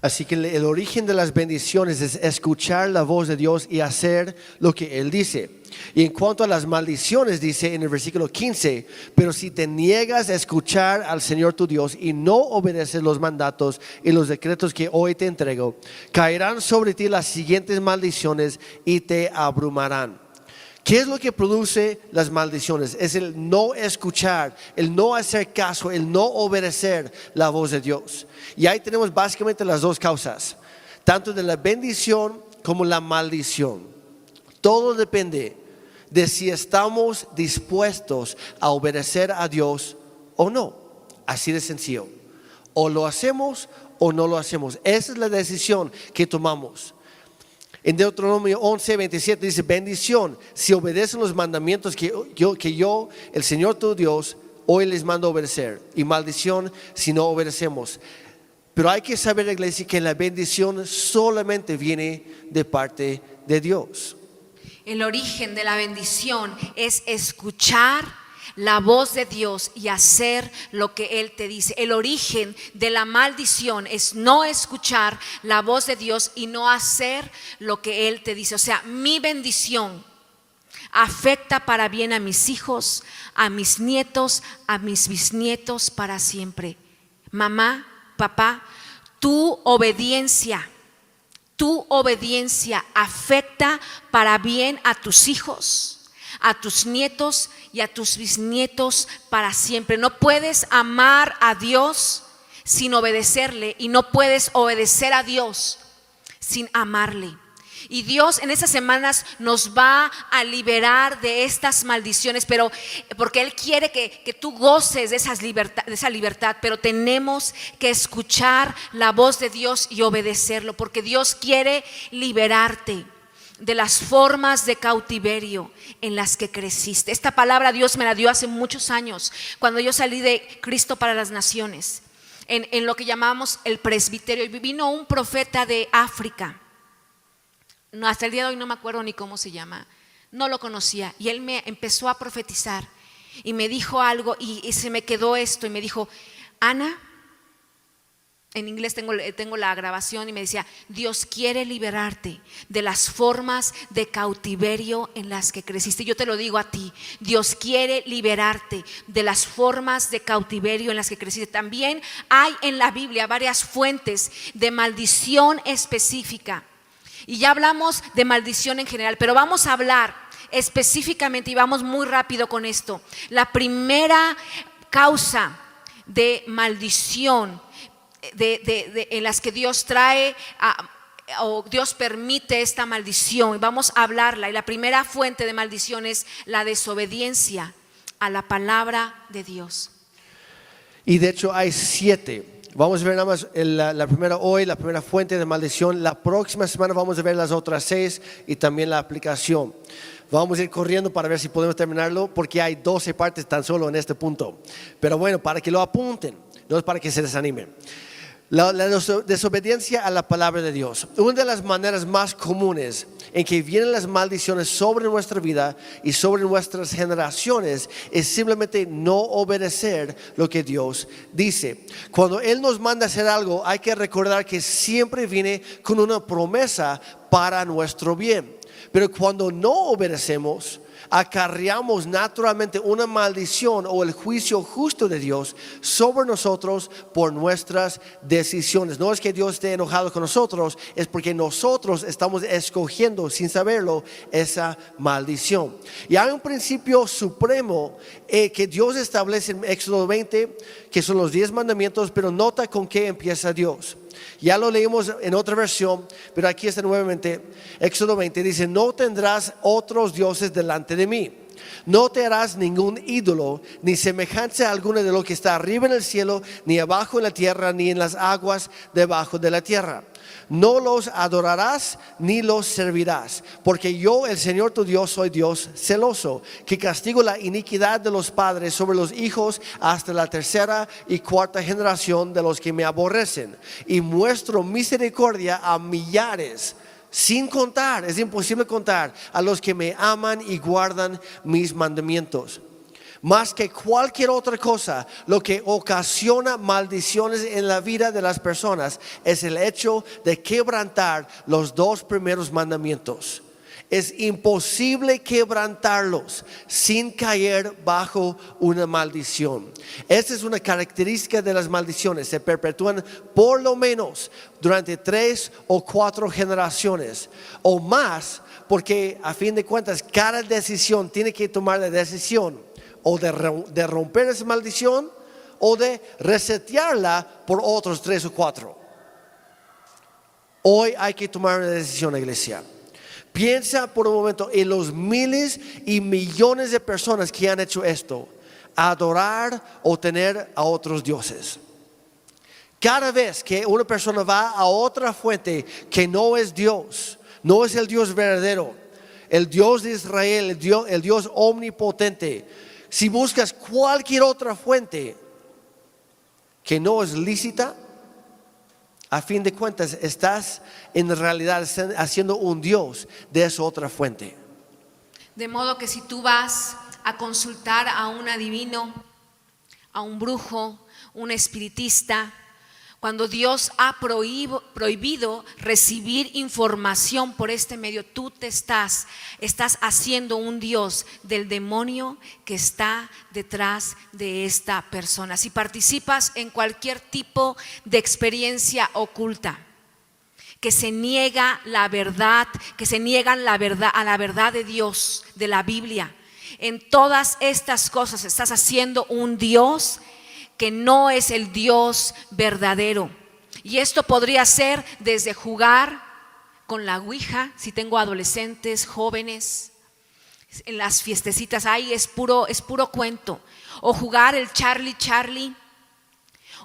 Así que el origen de las bendiciones es escuchar la voz de Dios y hacer lo que Él dice. Y en cuanto a las maldiciones, dice en el versículo 15: pero si te niegas a escuchar al Señor tu Dios y no obedeces los mandatos y los decretos que hoy te entrego, caerán sobre ti las siguientes maldiciones y te abrumarán. ¿Qué es lo que produce las maldiciones? Es el no escuchar, el no hacer caso, el no obedecer la voz de Dios. Y ahí tenemos básicamente las dos causas, tanto de la bendición como la maldición. Todo depende de si estamos dispuestos a obedecer a Dios o no. Así de sencillo. O lo hacemos o no lo hacemos. Esa es la decisión que tomamos. En Deuteronomio 11, 27 dice: bendición si obedecen los mandamientos que yo, el Señor tu Dios, hoy les mando a obedecer, y maldición si no obedecemos. Pero hay que saber, iglesia, que la bendición solamente viene de parte de Dios. El origen de la bendición es escuchar la voz de Dios y hacer lo que Él te dice. El origen de la maldición es no escuchar la voz de Dios y no hacer lo que Él te dice. O sea, mi bendición afecta para bien a mis hijos, a mis nietos, a mis bisnietos para siempre. Mamá, papá, tu obediencia afecta para bien a tus hijos, a tus nietos y a tus bisnietos para siempre. No puedes amar a Dios sin obedecerle, y no puedes obedecer a Dios sin amarle. Y Dios en estas semanas nos va a liberar de estas maldiciones, pero porque Él quiere que tú goces de esa libertad, pero tenemos que escuchar la voz de Dios y obedecerlo, porque Dios quiere liberarte de las formas de cautiverio en las que creciste. Esta palabra Dios me la dio hace muchos años, cuando yo salí de Cristo para las Naciones, en lo que llamamos el presbiterio. Y vino un profeta de África. No, hasta el día de hoy no me acuerdo ni cómo se llama, no lo conocía, y él me empezó a profetizar y me dijo algo, y se me quedó esto, y me dijo: Ana, en inglés tengo la grabación, y me decía: Dios quiere liberarte de las formas de cautiverio en las que creciste. Yo te lo digo a ti, Dios quiere liberarte de las formas de cautiverio en las que creciste. También hay en la Biblia varias fuentes de maldición específica. Y ya hablamos de maldición en general, pero vamos a hablar específicamente, y vamos muy rápido con esto. La primera causa de maldición en las que Dios trae o Dios permite esta maldición, y vamos a hablarla. Y la primera fuente de maldición es la desobediencia a la palabra de Dios. Y de hecho hay 7. Vamos a ver nada más la primera hoy, la primera fuente de maldición. La próxima semana vamos a ver las otras 6 y también la aplicación. Vamos a ir corriendo para ver si podemos terminarlo, porque hay 12 partes tan solo en este punto. Pero bueno, para que lo apunten, no es para que se desanimen. La desobediencia a la palabra de Dios. Una de las maneras más comunes en que vienen las maldiciones sobre nuestra vida y sobre nuestras generaciones es simplemente no obedecer lo que Dios dice. Cuando Él nos manda hacer algo, hay que recordar que siempre viene con una promesa para nuestro bien. Pero cuando no obedecemos, acarreamos naturalmente una maldición o el juicio justo de Dios sobre nosotros por nuestras decisiones. No es que Dios esté enojado con nosotros, es porque nosotros estamos escogiendo sin saberlo esa maldición. Y hay un principio supremo que Dios establece en Éxodo 20, que son los 10 mandamientos, pero nota con qué empieza Dios. Ya lo leímos en otra versión, pero aquí está nuevamente. Éxodo 20 dice: no tendrás otros dioses delante de mí. No te harás ningún ídolo, ni semejanza alguna de lo que está arriba en el cielo, ni abajo en la tierra, ni en las aguas debajo de la tierra. No los adorarás ni los servirás, porque yo, el Señor tu Dios, soy Dios celoso, que castigo la iniquidad de los padres sobre los hijos hasta la 3ª y 4ª generación de los que me aborrecen, y muestro misericordia a millares, sin contar, es imposible contar, a los que me aman y guardan mis mandamientos. Más que cualquier otra cosa, lo que ocasiona maldiciones en la vida de las personas es el hecho de quebrantar los 2 primeros mandamientos. Es imposible quebrantarlos sin caer bajo una maldición. Esta es una característica de las maldiciones. Se perpetúan por lo menos durante 3 o 4 generaciones o más, porque a fin de cuentas cada decisión tiene que tomar la decisión o de romper esa maldición o de resetearla por otros 3 o 4. Hoy hay que tomar una decisión, iglesia. Piensa por un momento en los miles y millones de personas que han hecho esto: adorar o tener a otros dioses. Cada vez que una persona va a otra fuente que no es Dios, no es el Dios verdadero, el Dios de Israel, el Dios omnipotente, si buscas cualquier otra fuente que no es lícita, a fin de cuentas estás en realidad haciendo un Dios de esa otra fuente. De modo que si tú vas a consultar a un adivino, a un brujo, un espiritista, cuando Dios ha prohibido recibir información por este medio, tú estás haciendo un Dios del demonio que está detrás de esta persona. Si participas en cualquier tipo de experiencia oculta, que se niega la verdad, que se niegan a la verdad de Dios, de la Biblia, en todas estas cosas estás haciendo un Dios que no es el Dios verdadero. Y esto podría ser desde jugar con la ouija, si tengo adolescentes, jóvenes, en las fiestecitas, ahí es puro cuento. O jugar el Charlie,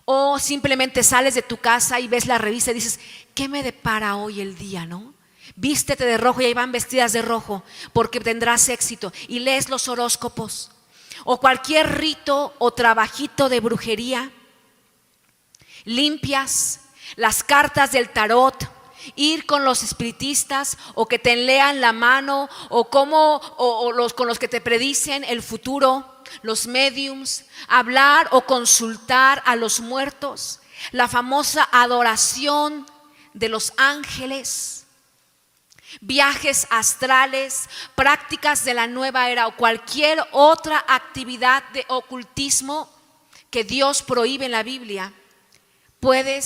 o simplemente sales de tu casa y ves la revista y dices: ¿qué me depara hoy el día, no? Vístete de rojo, y ahí van vestidas de rojo porque tendrás éxito, y lees los horóscopos. O cualquier rito o trabajito de brujería, limpias las cartas del tarot, ir con los espiritistas o que te lean la mano, o con los que te predicen el futuro, los mediums, hablar o consultar a los muertos, la famosa adoración de los ángeles, viajes astrales, prácticas de la nueva era o cualquier otra actividad de ocultismo que Dios prohíbe en la Biblia. Puede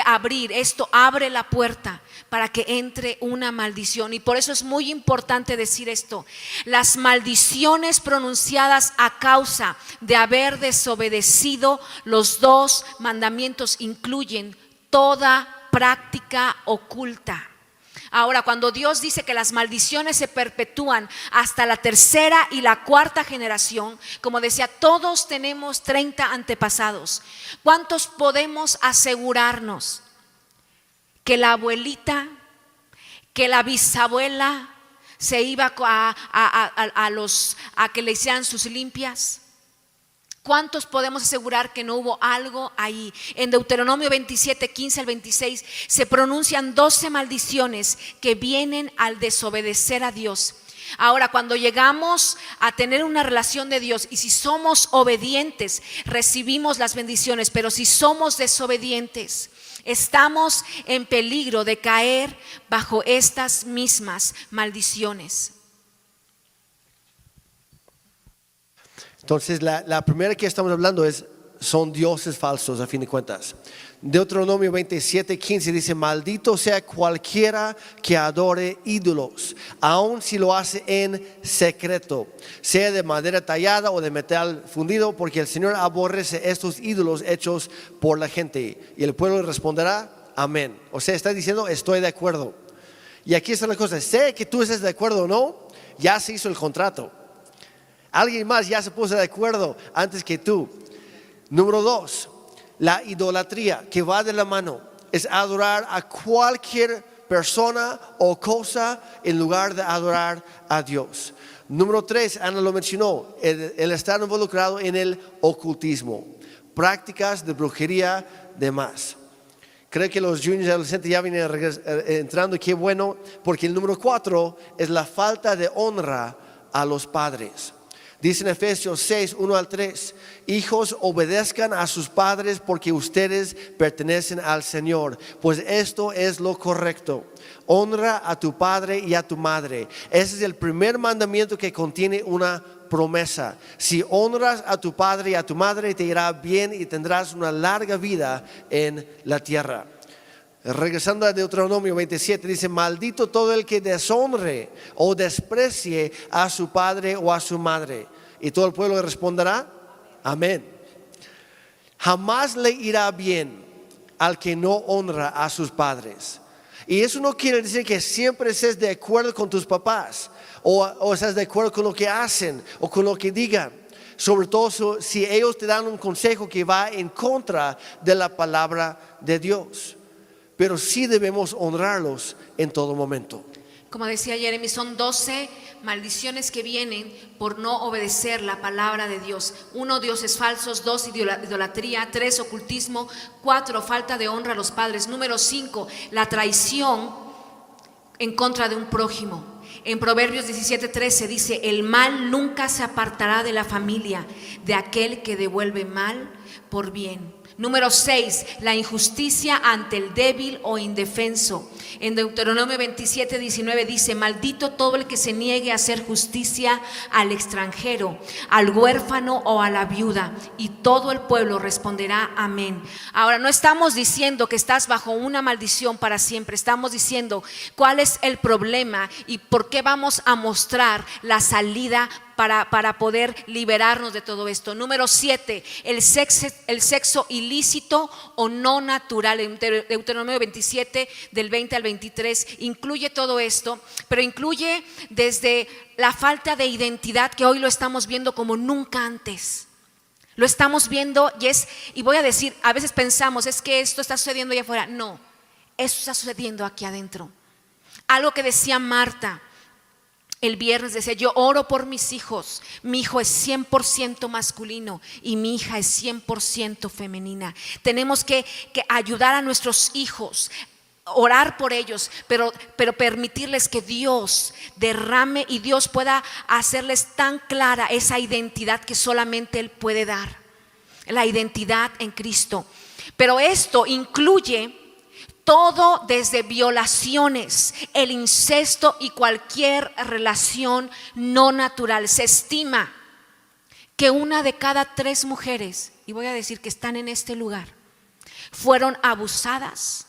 abrir, esto abre la puerta para que entre una maldición. Y por eso es muy importante decir esto: las maldiciones pronunciadas a causa de haber desobedecido los 2 mandamientos incluyen toda práctica oculta. Ahora, cuando Dios dice que las maldiciones se perpetúan hasta la tercera y la cuarta generación, como decía, todos tenemos 30 antepasados. ¿Cuántos podemos asegurarnos que la abuelita, que la bisabuela se iba a que le hicieran sus limpias? ¿Cuántos podemos asegurar que no hubo algo ahí? En Deuteronomio 27, 15 al 26 se pronuncian 12 maldiciones que vienen al desobedecer a Dios. Ahora, cuando llegamos a tener una relación de Dios y si somos obedientes, recibimos las bendiciones, pero si somos desobedientes, estamos en peligro de caer bajo estas mismas maldiciones. Entonces, la primera que estamos hablando son dioses falsos, a fin de cuentas. Deuteronomio 27, 15 dice: maldito sea cualquiera que adore ídolos, aun si lo hace en secreto, sea de madera tallada o de metal fundido, porque el Señor aborrece estos ídolos hechos por la gente. Y el pueblo responderá: amén. O sea, está diciendo: estoy de acuerdo. Y aquí está la cosa: sé que tú estés de acuerdo o no, ya se hizo el contrato. Alguien más ya se puso de acuerdo antes que tú. Número 2, la idolatría, que va de la mano, es adorar a cualquier persona o cosa en lugar de adorar a Dios. Número 3, Ana lo mencionó, el estar involucrado en el ocultismo, prácticas de brujería, demás. Creo que los juniors y adolescentes ya vienen entrando, qué bueno, porque el número 4 es la falta de honra a los padres. Dice en Efesios 6, 1 al 3: hijos, obedezcan a sus padres porque ustedes pertenecen al Señor, pues esto es lo correcto. Honra a tu padre y a tu madre. Ese es el primer mandamiento que contiene una promesa. Si honras a tu padre y a tu madre, te irá bien y tendrás una larga vida en la tierra. Regresando a Deuteronomio 27, dice: maldito todo el que deshonre o desprecie a su padre o a su madre. Y todo el pueblo le responderá: amén. Jamás le irá bien al que no honra a sus padres. Y eso no quiere decir que siempre estés de acuerdo con tus papás o estás de acuerdo con lo que hacen o con lo que digan. Sobre todo si ellos te dan un consejo que va en contra de la palabra de Dios. Pero sí debemos honrarlos en todo momento. Como decía Jeremy, son 12 maldiciones que vienen por no obedecer la palabra de Dios. 1, dioses falsos. 2, idolatría. 3, ocultismo. 4, falta de honra a los padres. Número 5, la traición en contra de un prójimo. En Proverbios 17:13 dice: el mal nunca se apartará de la familia de aquel que devuelve mal por bien. Número 6, la injusticia ante el débil o indefenso. En Deuteronomio 27:19 dice: maldito todo el que se niegue a hacer justicia al extranjero, al huérfano o a la viuda. Y todo el pueblo responderá: amén. Ahora, no estamos diciendo que estás bajo una maldición para siempre. Estamos diciendo cuál es el problema y por qué vamos a mostrar la salida para poder liberarnos de todo esto. Número 7, el sexo ilícito o no natural. En Deuteronomio 27 del 20 al 23 incluye todo esto, pero incluye desde la falta de identidad, que hoy lo estamos viendo como nunca antes. Lo estamos viendo y voy a decir, a veces pensamos, es que esto está sucediendo allá afuera. No, esto está sucediendo aquí adentro. Algo que decía Marta el viernes, decía: yo oro por mis hijos. Mi hijo es 100% masculino y mi hija es 100% femenina. Tenemos que ayudar a nuestros hijos, orar por ellos, pero permitirles que Dios derrame y Dios pueda hacerles tan clara esa identidad que solamente Él puede dar, la identidad en Cristo. Pero esto incluye todo, desde violaciones, el incesto y cualquier relación no natural. Se estima que 1 de cada 3 mujeres, y voy a decir que están en este lugar, fueron abusadas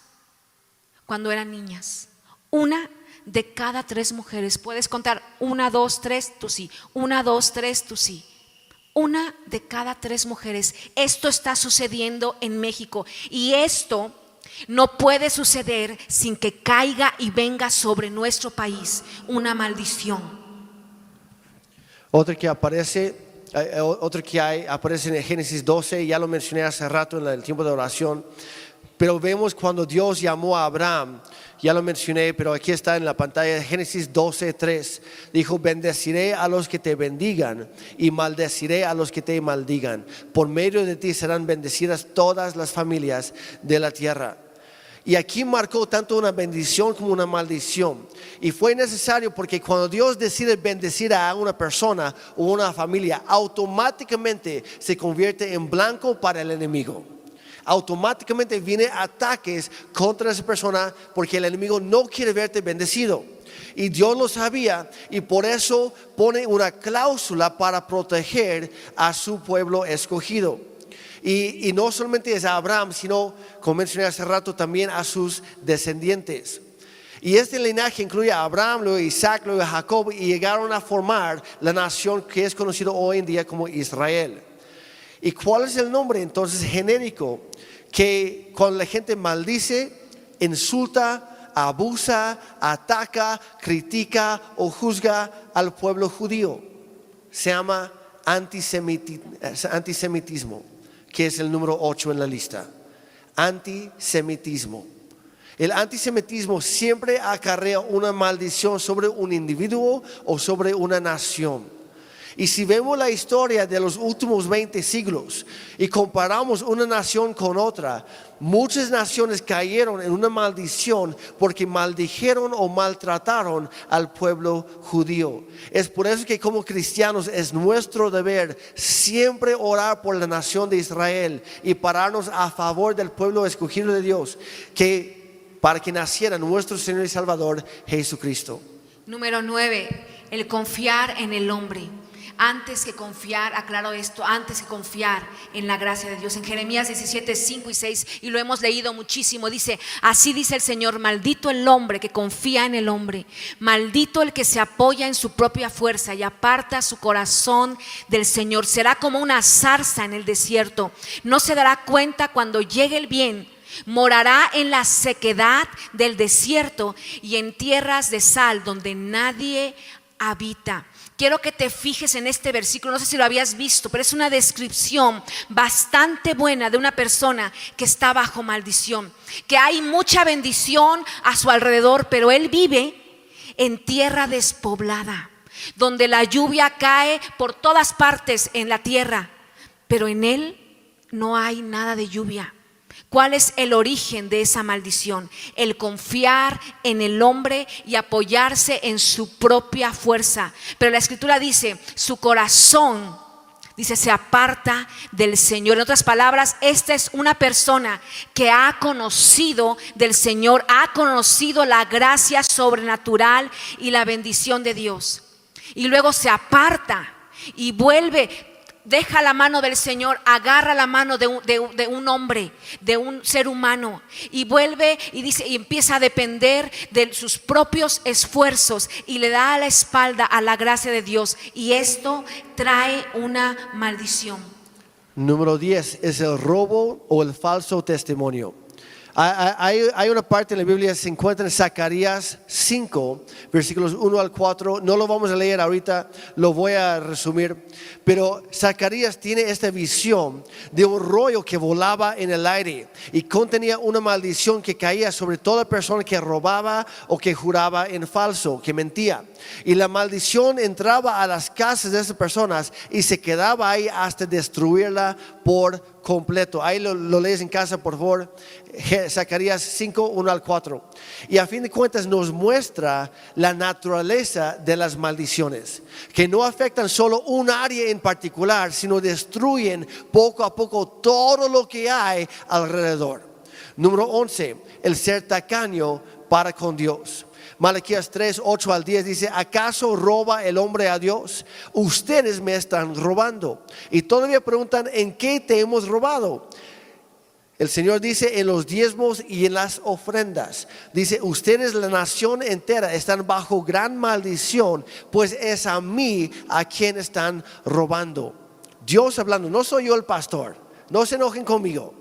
cuando eran niñas. 1 de cada 3 mujeres. Puedes contar 1, 2, 3, tú sí. 1, 2, 3, tú sí. 1 de cada 3 mujeres. Esto está sucediendo en México y esto No puede suceder sin que caiga y venga sobre nuestro país una maldición. Otro que aparece, aparece en Génesis 12, ya lo mencioné hace rato en el tiempo de oración, pero vemos cuando Dios llamó a Abraham, ya lo mencioné, pero aquí está en la pantalla, Génesis 12:3, dijo: bendeciré a los que te bendigan y maldeciré a los que te maldigan. Por medio de ti serán bendecidas todas las familias de la tierra. Y aquí marcó tanto una bendición como una maldición. Y fue necesario porque cuando Dios decide bendecir a una persona o una familia, automáticamente se convierte en blanco para el enemigo. Automáticamente vienen ataques contra esa persona porque el enemigo no quiere verte bendecido. Y Dios lo sabía y por eso pone una cláusula para proteger a su pueblo escogido. Y no solamente es a Abraham, sino, como mencioné hace rato, también a sus descendientes. Y este linaje incluye a Abraham, luego a Isaac, luego a Jacob, y llegaron a formar la nación que es conocida hoy en día como Israel. ¿Y cuál es el nombre entonces genérico? Que cuando la gente maldice, insulta, abusa, ataca, critica o juzga al pueblo judío, se llama antisemitismo, que es el número 8 en la lista. Antisemitismo. El antisemitismo siempre acarrea una maldición sobre un individuo o sobre una nación. Y si vemos la historia de los últimos 20 siglos y comparamos una nación con otra, muchas naciones cayeron en una maldición porque maldijeron o maltrataron al pueblo judío. Es por eso que como cristianos es nuestro deber siempre orar por la nación de Israel y pararnos a favor del pueblo escogido de Dios, para que naciera nuestro Señor y Salvador Jesucristo. Número 9, el confiar en el hombre. Antes que confiar, aclaro esto, antes que confiar en la gracia de Dios. En Jeremías 17, 5 y 6, y lo hemos leído muchísimo, dice: así dice el Señor, maldito el hombre que confía en el hombre, maldito el que se apoya en su propia fuerza y aparta su corazón del Señor. Será como una zarza en el desierto, no se dará cuenta cuando llegue el bien. Morará en la sequedad del desierto y en tierras de sal donde nadie habita. Quiero que te fijes en este versículo, no sé si lo habías visto, pero es una descripción bastante buena de una persona que está bajo maldición, que hay mucha bendición a su alrededor, pero él vive en tierra despoblada, donde la lluvia cae por todas partes en la tierra, pero en él no hay nada de lluvia. ¿Cuál es el origen de esa maldición? El confiar en el hombre y apoyarse en su propia fuerza. Pero la escritura dice, su corazón, dice, se aparta del Señor. En otras palabras, esta es una persona que ha conocido del Señor, ha conocido la gracia sobrenatural y la bendición de Dios. Y luego se aparta y vuelve. Deja la mano del Señor, agarra la mano de un hombre, de un ser humano, y vuelve y dice, y empieza a depender de sus propios esfuerzos y le da la espalda a la gracia de Dios, y esto trae una maldición. Número 10 es el robo o el falso testimonio. Hay una parte en la Biblia, se encuentra en Zacarías 5, versículos 1 al 4. No lo vamos a leer ahorita, lo voy a resumir. Pero Zacarías tiene esta visión de un rollo que volaba en el aire y contenía una maldición que caía sobre toda persona que robaba o que juraba en falso, que mentía. Y la maldición entraba a las casas de esas personas y se quedaba ahí hasta destruirla por completo. Ahí lo lees en casa, por favor. Zacarías 5, 1 al 4. Y a fin de cuentas nos muestra la naturaleza de las maldiciones, que no afectan solo un área en particular, sino destruyen poco a poco todo lo que hay alrededor. Número 11, el ser tacaño para con Dios. Malaquías 3, 8 al 10 dice: ¿acaso roba el hombre a Dios? Ustedes me están robando. Y todavía preguntan: ¿en qué te hemos robado? El Señor dice: en los diezmos y en las ofrendas. Dice: ustedes, la nación entera, están bajo gran maldición, pues es a mí a quien están robando. Dios hablando, no soy yo el pastor, no se enojen conmigo.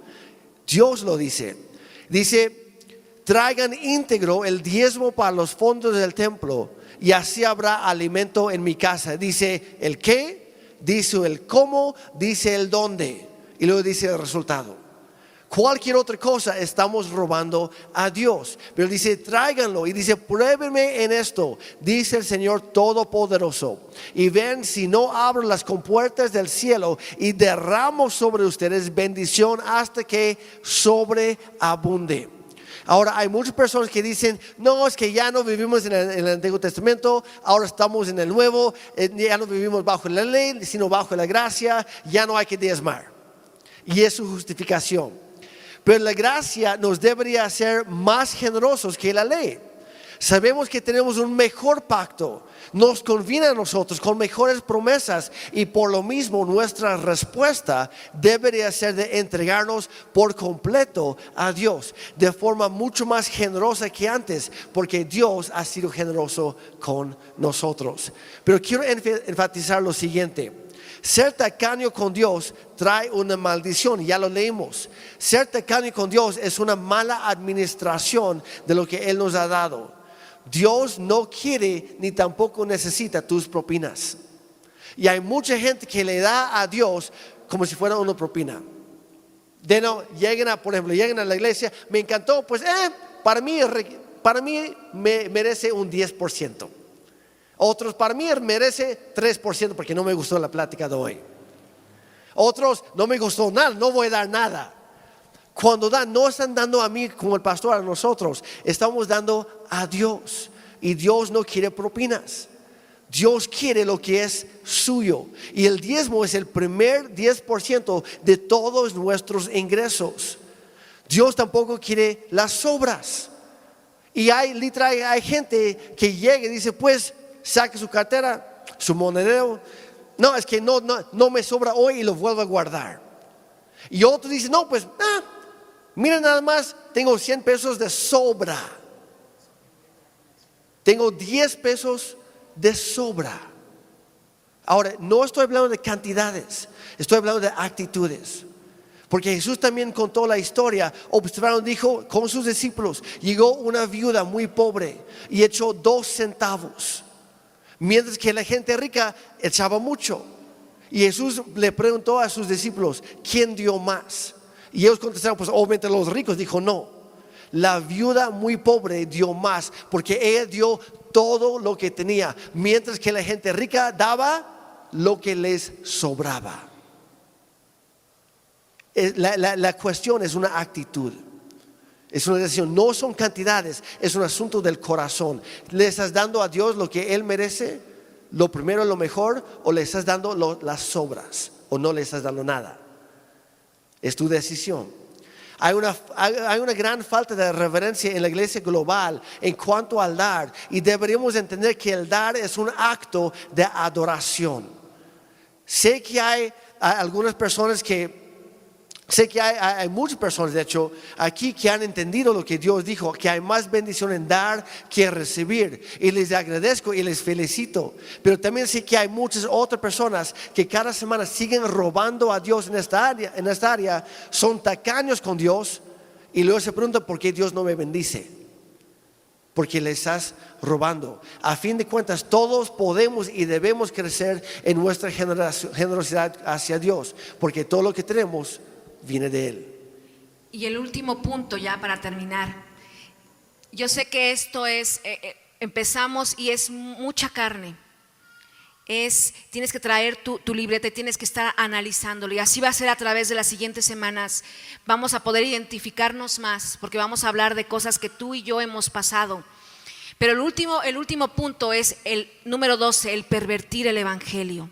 Dios lo dice. Dice, traigan íntegro el diezmo para los fondos del templo y así habrá alimento en mi casa. Dice el qué, dice el cómo, dice el dónde y luego dice el resultado. Cualquier otra cosa estamos robando a Dios. Pero dice, tráiganlo. Y dice, pruébenme en esto, dice el Señor Todopoderoso. Y ven si no abro las compuertas del cielo y derramo sobre ustedes bendición hasta que sobreabunde. Ahora hay muchas personas que dicen, no, es que ya no vivimos en el Antiguo Testamento, ahora estamos en el Nuevo, ya no vivimos bajo la ley, sino bajo la gracia, ya no hay que diezmar. Y es su justificación. Pero la gracia nos debería hacer más generosos que la ley. Sabemos que tenemos un mejor pacto, nos conviene a nosotros con mejores promesas y por lo mismo nuestra respuesta debería ser de entregarnos por completo a Dios de forma mucho más generosa que antes, porque Dios ha sido generoso con nosotros. Pero quiero enfatizar lo siguiente: ser tacaño con Dios trae una maldición, ya lo leímos. Ser tacaño con Dios es una mala administración de lo que Él nos ha dado. Dios no quiere ni tampoco necesita tus propinas. Y hay mucha gente que le da a Dios como si fuera una propina. Por ejemplo, llegan a la iglesia, me encantó, pues para mí me merece un 10%. Otros, para mí merece 3% porque no me gustó la plática de hoy. Otros, no me gustó nada, no voy a dar nada. Cuando dan, no están dando a mí como el pastor, a nosotros. Estamos dando a Dios. Y Dios no quiere propinas. Dios quiere lo que es suyo. Y el diezmo es el primer 10% de todos nuestros ingresos. Dios tampoco quiere las sobras. Y hay gente que llega y dice, pues saque su cartera, su monedero. No, es que no me sobra hoy y lo vuelvo a guardar. Y otro dice, no, pues mira nada más, tengo 100 pesos de sobra. Tengo 10 pesos de sobra. Ahora, no estoy hablando de cantidades, estoy hablando de actitudes. Porque Jesús también contó la historia. Observaron, dijo, con sus discípulos, llegó una viuda muy pobre y echó 2 centavos. Mientras que la gente rica echaba mucho. Y Jesús le preguntó a sus discípulos, ¿quién dio más? Y ellos contestaron, pues obviamente los ricos. Dijo, no, la viuda muy pobre dio más, porque ella dio todo lo que tenía, mientras que la gente rica daba lo que les sobraba. La cuestión es una actitud. Es una decisión, no son cantidades, es un asunto del corazón. ¿Le estás dando a Dios lo que Él merece? ¿Lo primero, lo mejor? ¿O le estás dando las sobras? ¿O no le estás dando nada? Es tu decisión. Hay una gran falta de reverencia en la iglesia global en cuanto al dar. Y deberíamos entender que el dar es un acto de adoración. Sé que hay algunas personas Sé que hay muchas personas, de hecho, aquí que han entendido lo que Dios dijo, que hay más bendición en dar que recibir. Y les agradezco y les felicito. Pero también sé que hay muchas otras personas que cada semana siguen robando a Dios en esta área, son tacaños con Dios y luego se preguntan por qué Dios no me bendice. Porque le estás robando. A fin de cuentas, todos podemos y debemos crecer en nuestra generosidad hacia Dios, porque todo lo que tenemos viene de Él. Y el último punto, ya para terminar. Yo sé que esto es, empezamos y es mucha carne. Tienes que traer tu libreta, tienes que estar analizándolo. Y así va a ser a través de las siguientes semanas. Vamos a poder identificarnos más, porque vamos a hablar de cosas que tú y yo hemos pasado. Pero el último punto es el número 12, el pervertir el evangelio.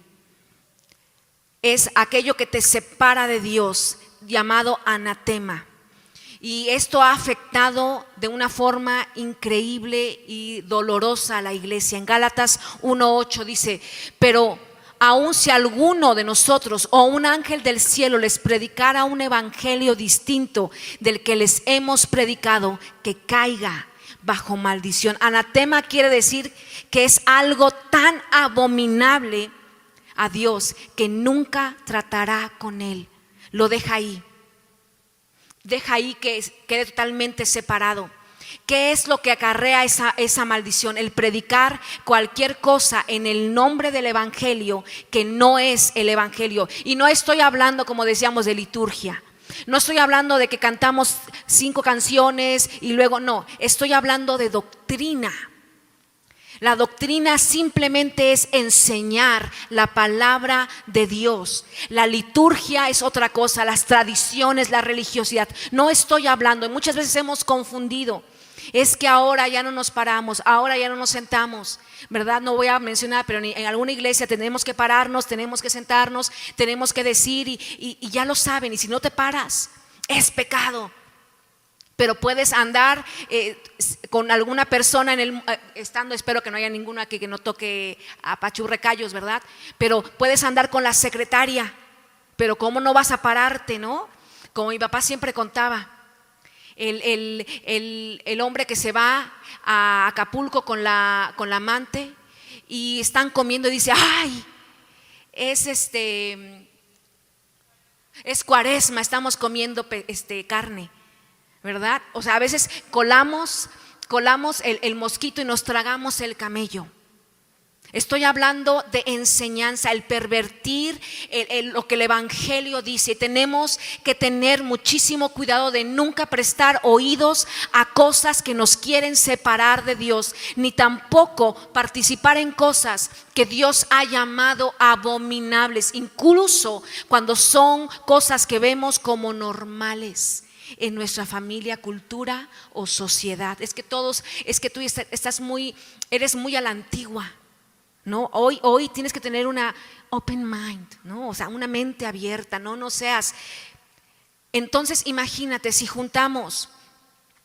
Es aquello que te separa de Dios, llamado anatema. Y esto ha afectado de una forma increíble y dolorosa a la iglesia. En Gálatas 1:8 dice, pero aun si alguno de nosotros o un ángel del cielo les predicara un evangelio distinto del que les hemos predicado, que caiga bajo maldición. Anatema quiere decir que es algo tan abominable a Dios que nunca tratará con él. Lo deja ahí. deja ahí que quede totalmente separado. ¿Qué es lo que acarrea esa maldición? El predicar cualquier cosa en el nombre del evangelio que no es el evangelio. Y no estoy hablando, como decíamos, de liturgia. No estoy hablando de que cantamos 5 canciones y luego no. Estoy hablando de doctrina. La doctrina simplemente es enseñar la palabra de Dios. La liturgia es otra cosa, las tradiciones, la religiosidad. No estoy hablando, y muchas veces hemos confundido. Es que ahora ya no nos paramos, ahora ya no nos sentamos, ¿verdad? No voy a mencionar, pero en alguna iglesia tenemos que pararnos, tenemos que sentarnos, tenemos que decir y ya lo saben. Y si no te paras, es pecado. Pero puedes andar con alguna persona estando, espero que no haya ninguno aquí que no toque apachurrecallos, ¿verdad? Pero puedes andar con la secretaria, pero ¿cómo no vas a pararte, no? Como mi papá siempre contaba, el hombre que se va a Acapulco con la amante y están comiendo y dice, ay, es Cuaresma, estamos comiendo carne, ¿verdad? O sea, a veces colamos el mosquito y nos tragamos el camello. Estoy hablando de enseñanza, el pervertir lo que el evangelio dice. Tenemos que tener muchísimo cuidado de nunca prestar oídos a cosas que nos quieren separar de Dios, ni tampoco participar en cosas que Dios ha llamado abominables, incluso cuando son cosas que vemos como normales en nuestra familia, cultura o sociedad. Es que tú eres muy a la antigua, ¿no? Hoy tienes que tener una open mind, ¿no? O sea, una mente abierta, no seas. Entonces imagínate si juntamos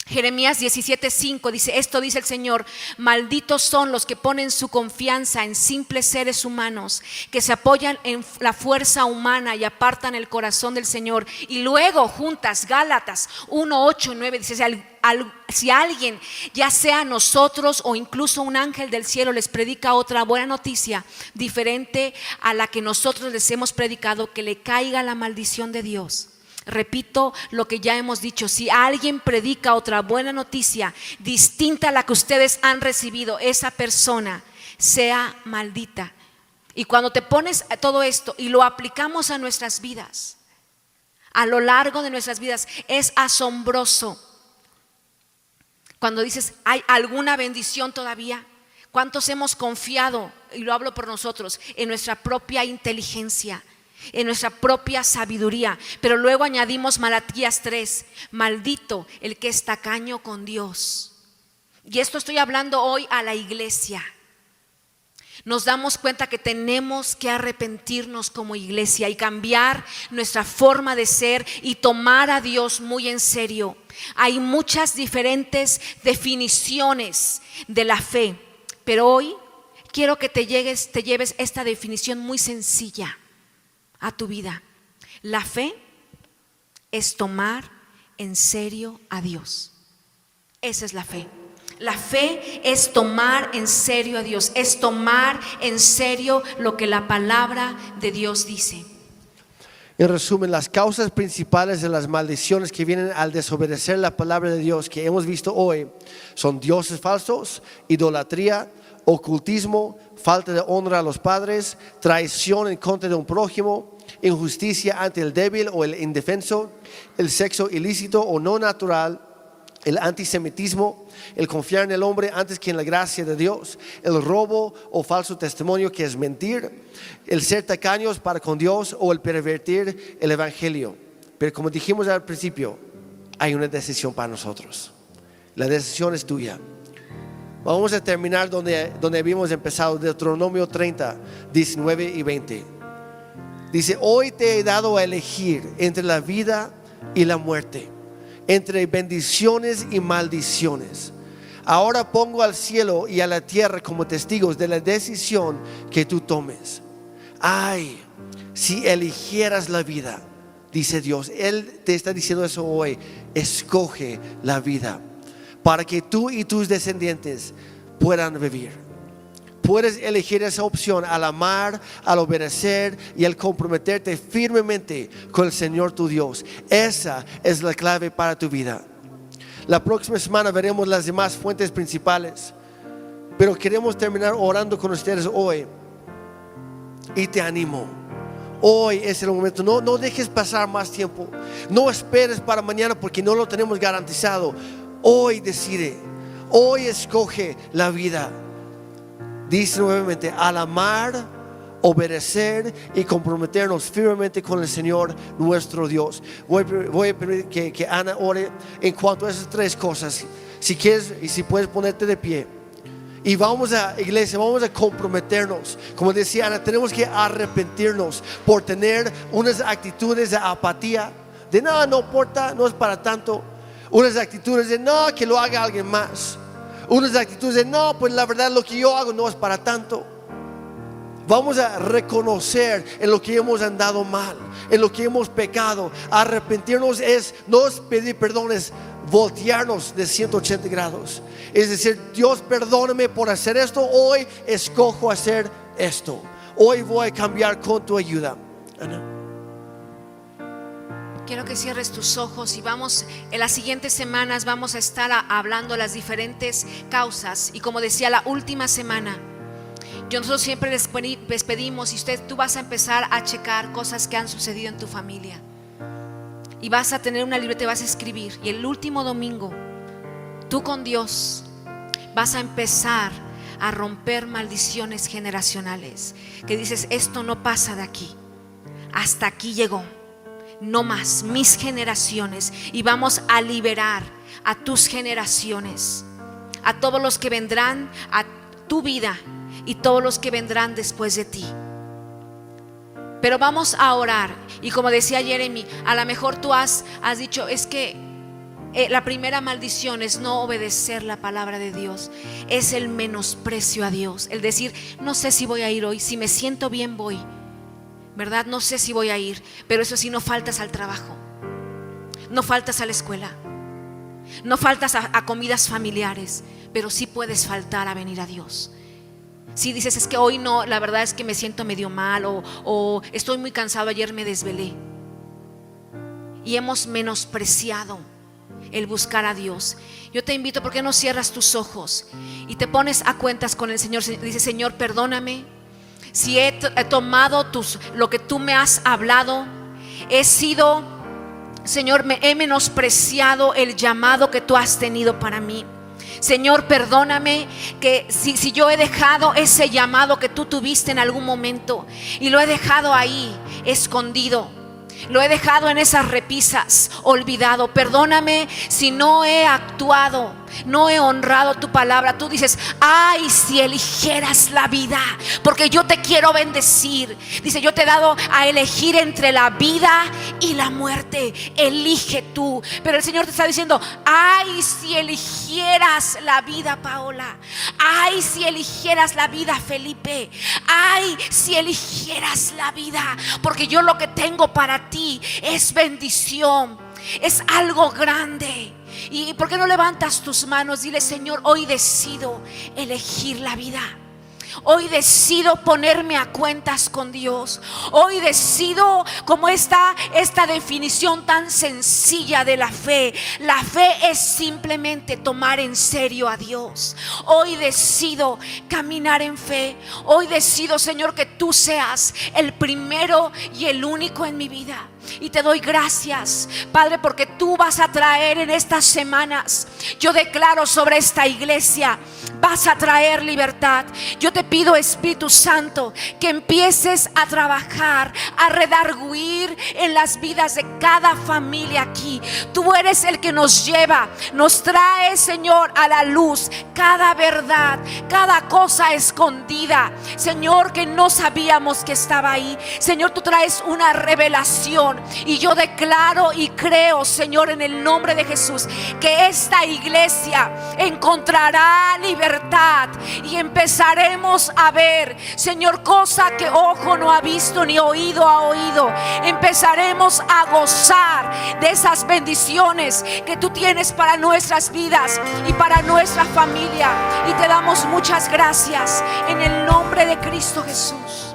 Jeremías 17:5, dice, esto dice el Señor: malditos son los que ponen su confianza en simples seres humanos, que se apoyan en la fuerza humana y apartan el corazón del Señor. Y luego juntas Gálatas 1:8 y 9, dice, si alguien, ya sea nosotros o incluso un ángel del cielo, les predica otra buena noticia diferente a la que nosotros les hemos predicado, que le caiga la maldición de Dios. Repito lo que ya hemos dicho: si alguien predica otra buena noticia distinta a la que ustedes han recibido, esa persona sea maldita. Y cuando te pones todo esto y lo aplicamos a nuestras vidas, a lo largo de nuestras vidas, es asombroso. Cuando dices, ¿hay alguna bendición todavía? ¿Cuántos hemos confiado, y lo hablo por nosotros, en nuestra propia inteligencia, en nuestra propia sabiduría? Pero luego añadimos Malaquías 3: maldito el que es tacaño con Dios. Y esto estoy hablando hoy a la iglesia. Nos damos cuenta que tenemos que arrepentirnos como iglesia y cambiar nuestra forma de ser y tomar a Dios muy en serio. Hay muchas diferentes definiciones de la fe, pero hoy quiero que te lleves esta definición muy sencilla a tu vida. La fe es tomar en serio a Dios. Esa es la fe. La fe es tomar en serio a Dios, es tomar en serio lo que la palabra de Dios dice. En resumen, las causas principales de las maldiciones que vienen al desobedecer la palabra de Dios que hemos visto hoy son dioses falsos, idolatría, ocultismo, falta de honra a los padres, traición en contra de un prójimo, injusticia ante el débil o el indefenso, el sexo ilícito o no natural, el antisemitismo, el confiar en el hombre antes que en la gracia de Dios, el robo o falso testimonio, que es mentir, el ser tacaños para con Dios o el pervertir el evangelio. Pero como dijimos al principio, hay una decisión para nosotros. La decisión es tuya. Vamos a terminar donde habíamos empezado, Deuteronomio 30, 19 y 20. Dice: hoy te he dado a elegir entre la vida y la muerte, entre bendiciones y maldiciones. Ahora pongo al cielo y a la tierra como testigos de la decisión que tú tomes. Ay, si eligieras la vida, dice Dios. Él te está diciendo eso hoy. Escoge la vida para que tú y tus descendientes puedan vivir. puedes elegir esa opción al amar, al obedecer y al comprometerte firmemente con el Señor tu Dios. Esa es la clave para tu vida. La próxima semana veremos las demás fuentes principales, pero queremos terminar orando con ustedes hoy. Y te animo, hoy es el momento. No dejes pasar más tiempo. No esperes para mañana, porque no lo tenemos garantizado. Hoy decide, hoy escoge la vida. Dice nuevamente, al amar, obedecer y comprometernos firmemente con el Señor nuestro Dios. Voy a pedir que Ana ore en cuanto a esas tres cosas. Si quieres y si puedes ponerte de pie. Y vamos a, iglesia, vamos a comprometernos. Como decía Ana, tenemos que arrepentirnos por tener unas actitudes de apatía, de no importa, no es para tanto. Unas actitudes de no, que lo haga alguien más. Unas actitudes de no, pues la verdad lo que yo hago no es para tanto. Vamos a reconocer en lo que hemos andado mal, en lo que hemos pecado. Arrepentirnos no es pedir perdón, es voltearnos de 180 grados. Es decir, Dios, perdóname por hacer esto. Hoy escojo hacer esto. Hoy voy a cambiar con tu ayuda. Ana. Quiero que cierres tus ojos y vamos, en las siguientes semanas vamos a estar hablando las diferentes causas. Y como decía, la última semana, nosotros siempre les pedimos, y tú vas a empezar a checar cosas que han sucedido en tu familia. Y vas a tener una libreta y vas a escribir. Y el último domingo, tú con Dios vas a empezar a romper maldiciones generacionales. Que dices, esto no pasa de aquí, hasta aquí llegó, no más, mis generaciones. Y vamos a liberar a tus generaciones, a todos los que vendrán a tu vida y todos los que vendrán después de ti. Pero vamos a orar. Y como decía Jeremy, a lo mejor tú has dicho, es que la primera maldición es no obedecer la palabra de Dios. Es el menosprecio a Dios. El decir, no sé si voy a ir hoy. Si me siento bien voy, ¿verdad? No sé si voy a ir. Pero eso sí, no faltas al trabajo, no faltas a la escuela, no faltas a comidas familiares, pero sí puedes faltar a venir a Dios. Si dices, es que hoy no, la verdad es que me siento medio mal, o estoy muy cansado, ayer me desvelé. Y hemos menospreciado el buscar a Dios. Yo te invito, ¿por qué no cierras tus ojos y te pones a cuentas con el Señor? Dice, Señor, perdóname si he tomado lo que tú me has hablado. Señor, me he menospreciado el llamado que tú has tenido para mí. Señor, perdóname que si yo he dejado ese llamado que tú tuviste en algún momento y lo he dejado ahí escondido, lo he dejado en esas repisas, olvidado. Perdóname si no he actuado, no he honrado tu palabra. Tú dices, ay, si eligieras la vida, porque yo te quiero bendecir. Dice, yo te he dado a elegir entre la vida y la muerte. Elige tú. Pero el Señor te está diciendo, ay, si eligieras la vida, Paola. Ay, si eligieras la vida, Felipe. Ay, si eligieras la vida, porque yo lo que tengo para ti es bendición, es algo grande. ¿Y por qué no levantas tus manos? Dile, Señor, hoy decido elegir la vida. Hoy decido ponerme a cuentas con Dios. Hoy decido, como esta definición tan sencilla de la fe. La fe es simplemente tomar en serio a Dios. Hoy decido caminar en fe. Hoy decido, Señor, que tú seas el primero y el único en mi vida. Y te doy gracias, Padre, porque tú vas a traer en estas semanas, yo declaro sobre esta iglesia, vas a traer libertad. Yo te pido, Espíritu Santo, que empieces a trabajar, a redarguir en las vidas de cada familia aquí. Tú eres el que nos lleva, nos trae, Señor, a la luz cada verdad, cada cosa escondida, Señor, que no sabíamos que estaba ahí. Señor, tú traes una revelación bendición. Y yo declaro y creo, Señor, en el nombre de Jesús, que esta iglesia encontrará libertad y empezaremos a ver, Señor, cosa que ojo no ha visto ni oído ha oído. Empezaremos a gozar de esas bendiciones que tú tienes para nuestras vidas y para nuestra familia. Y te damos muchas gracias en el nombre de Cristo Jesús.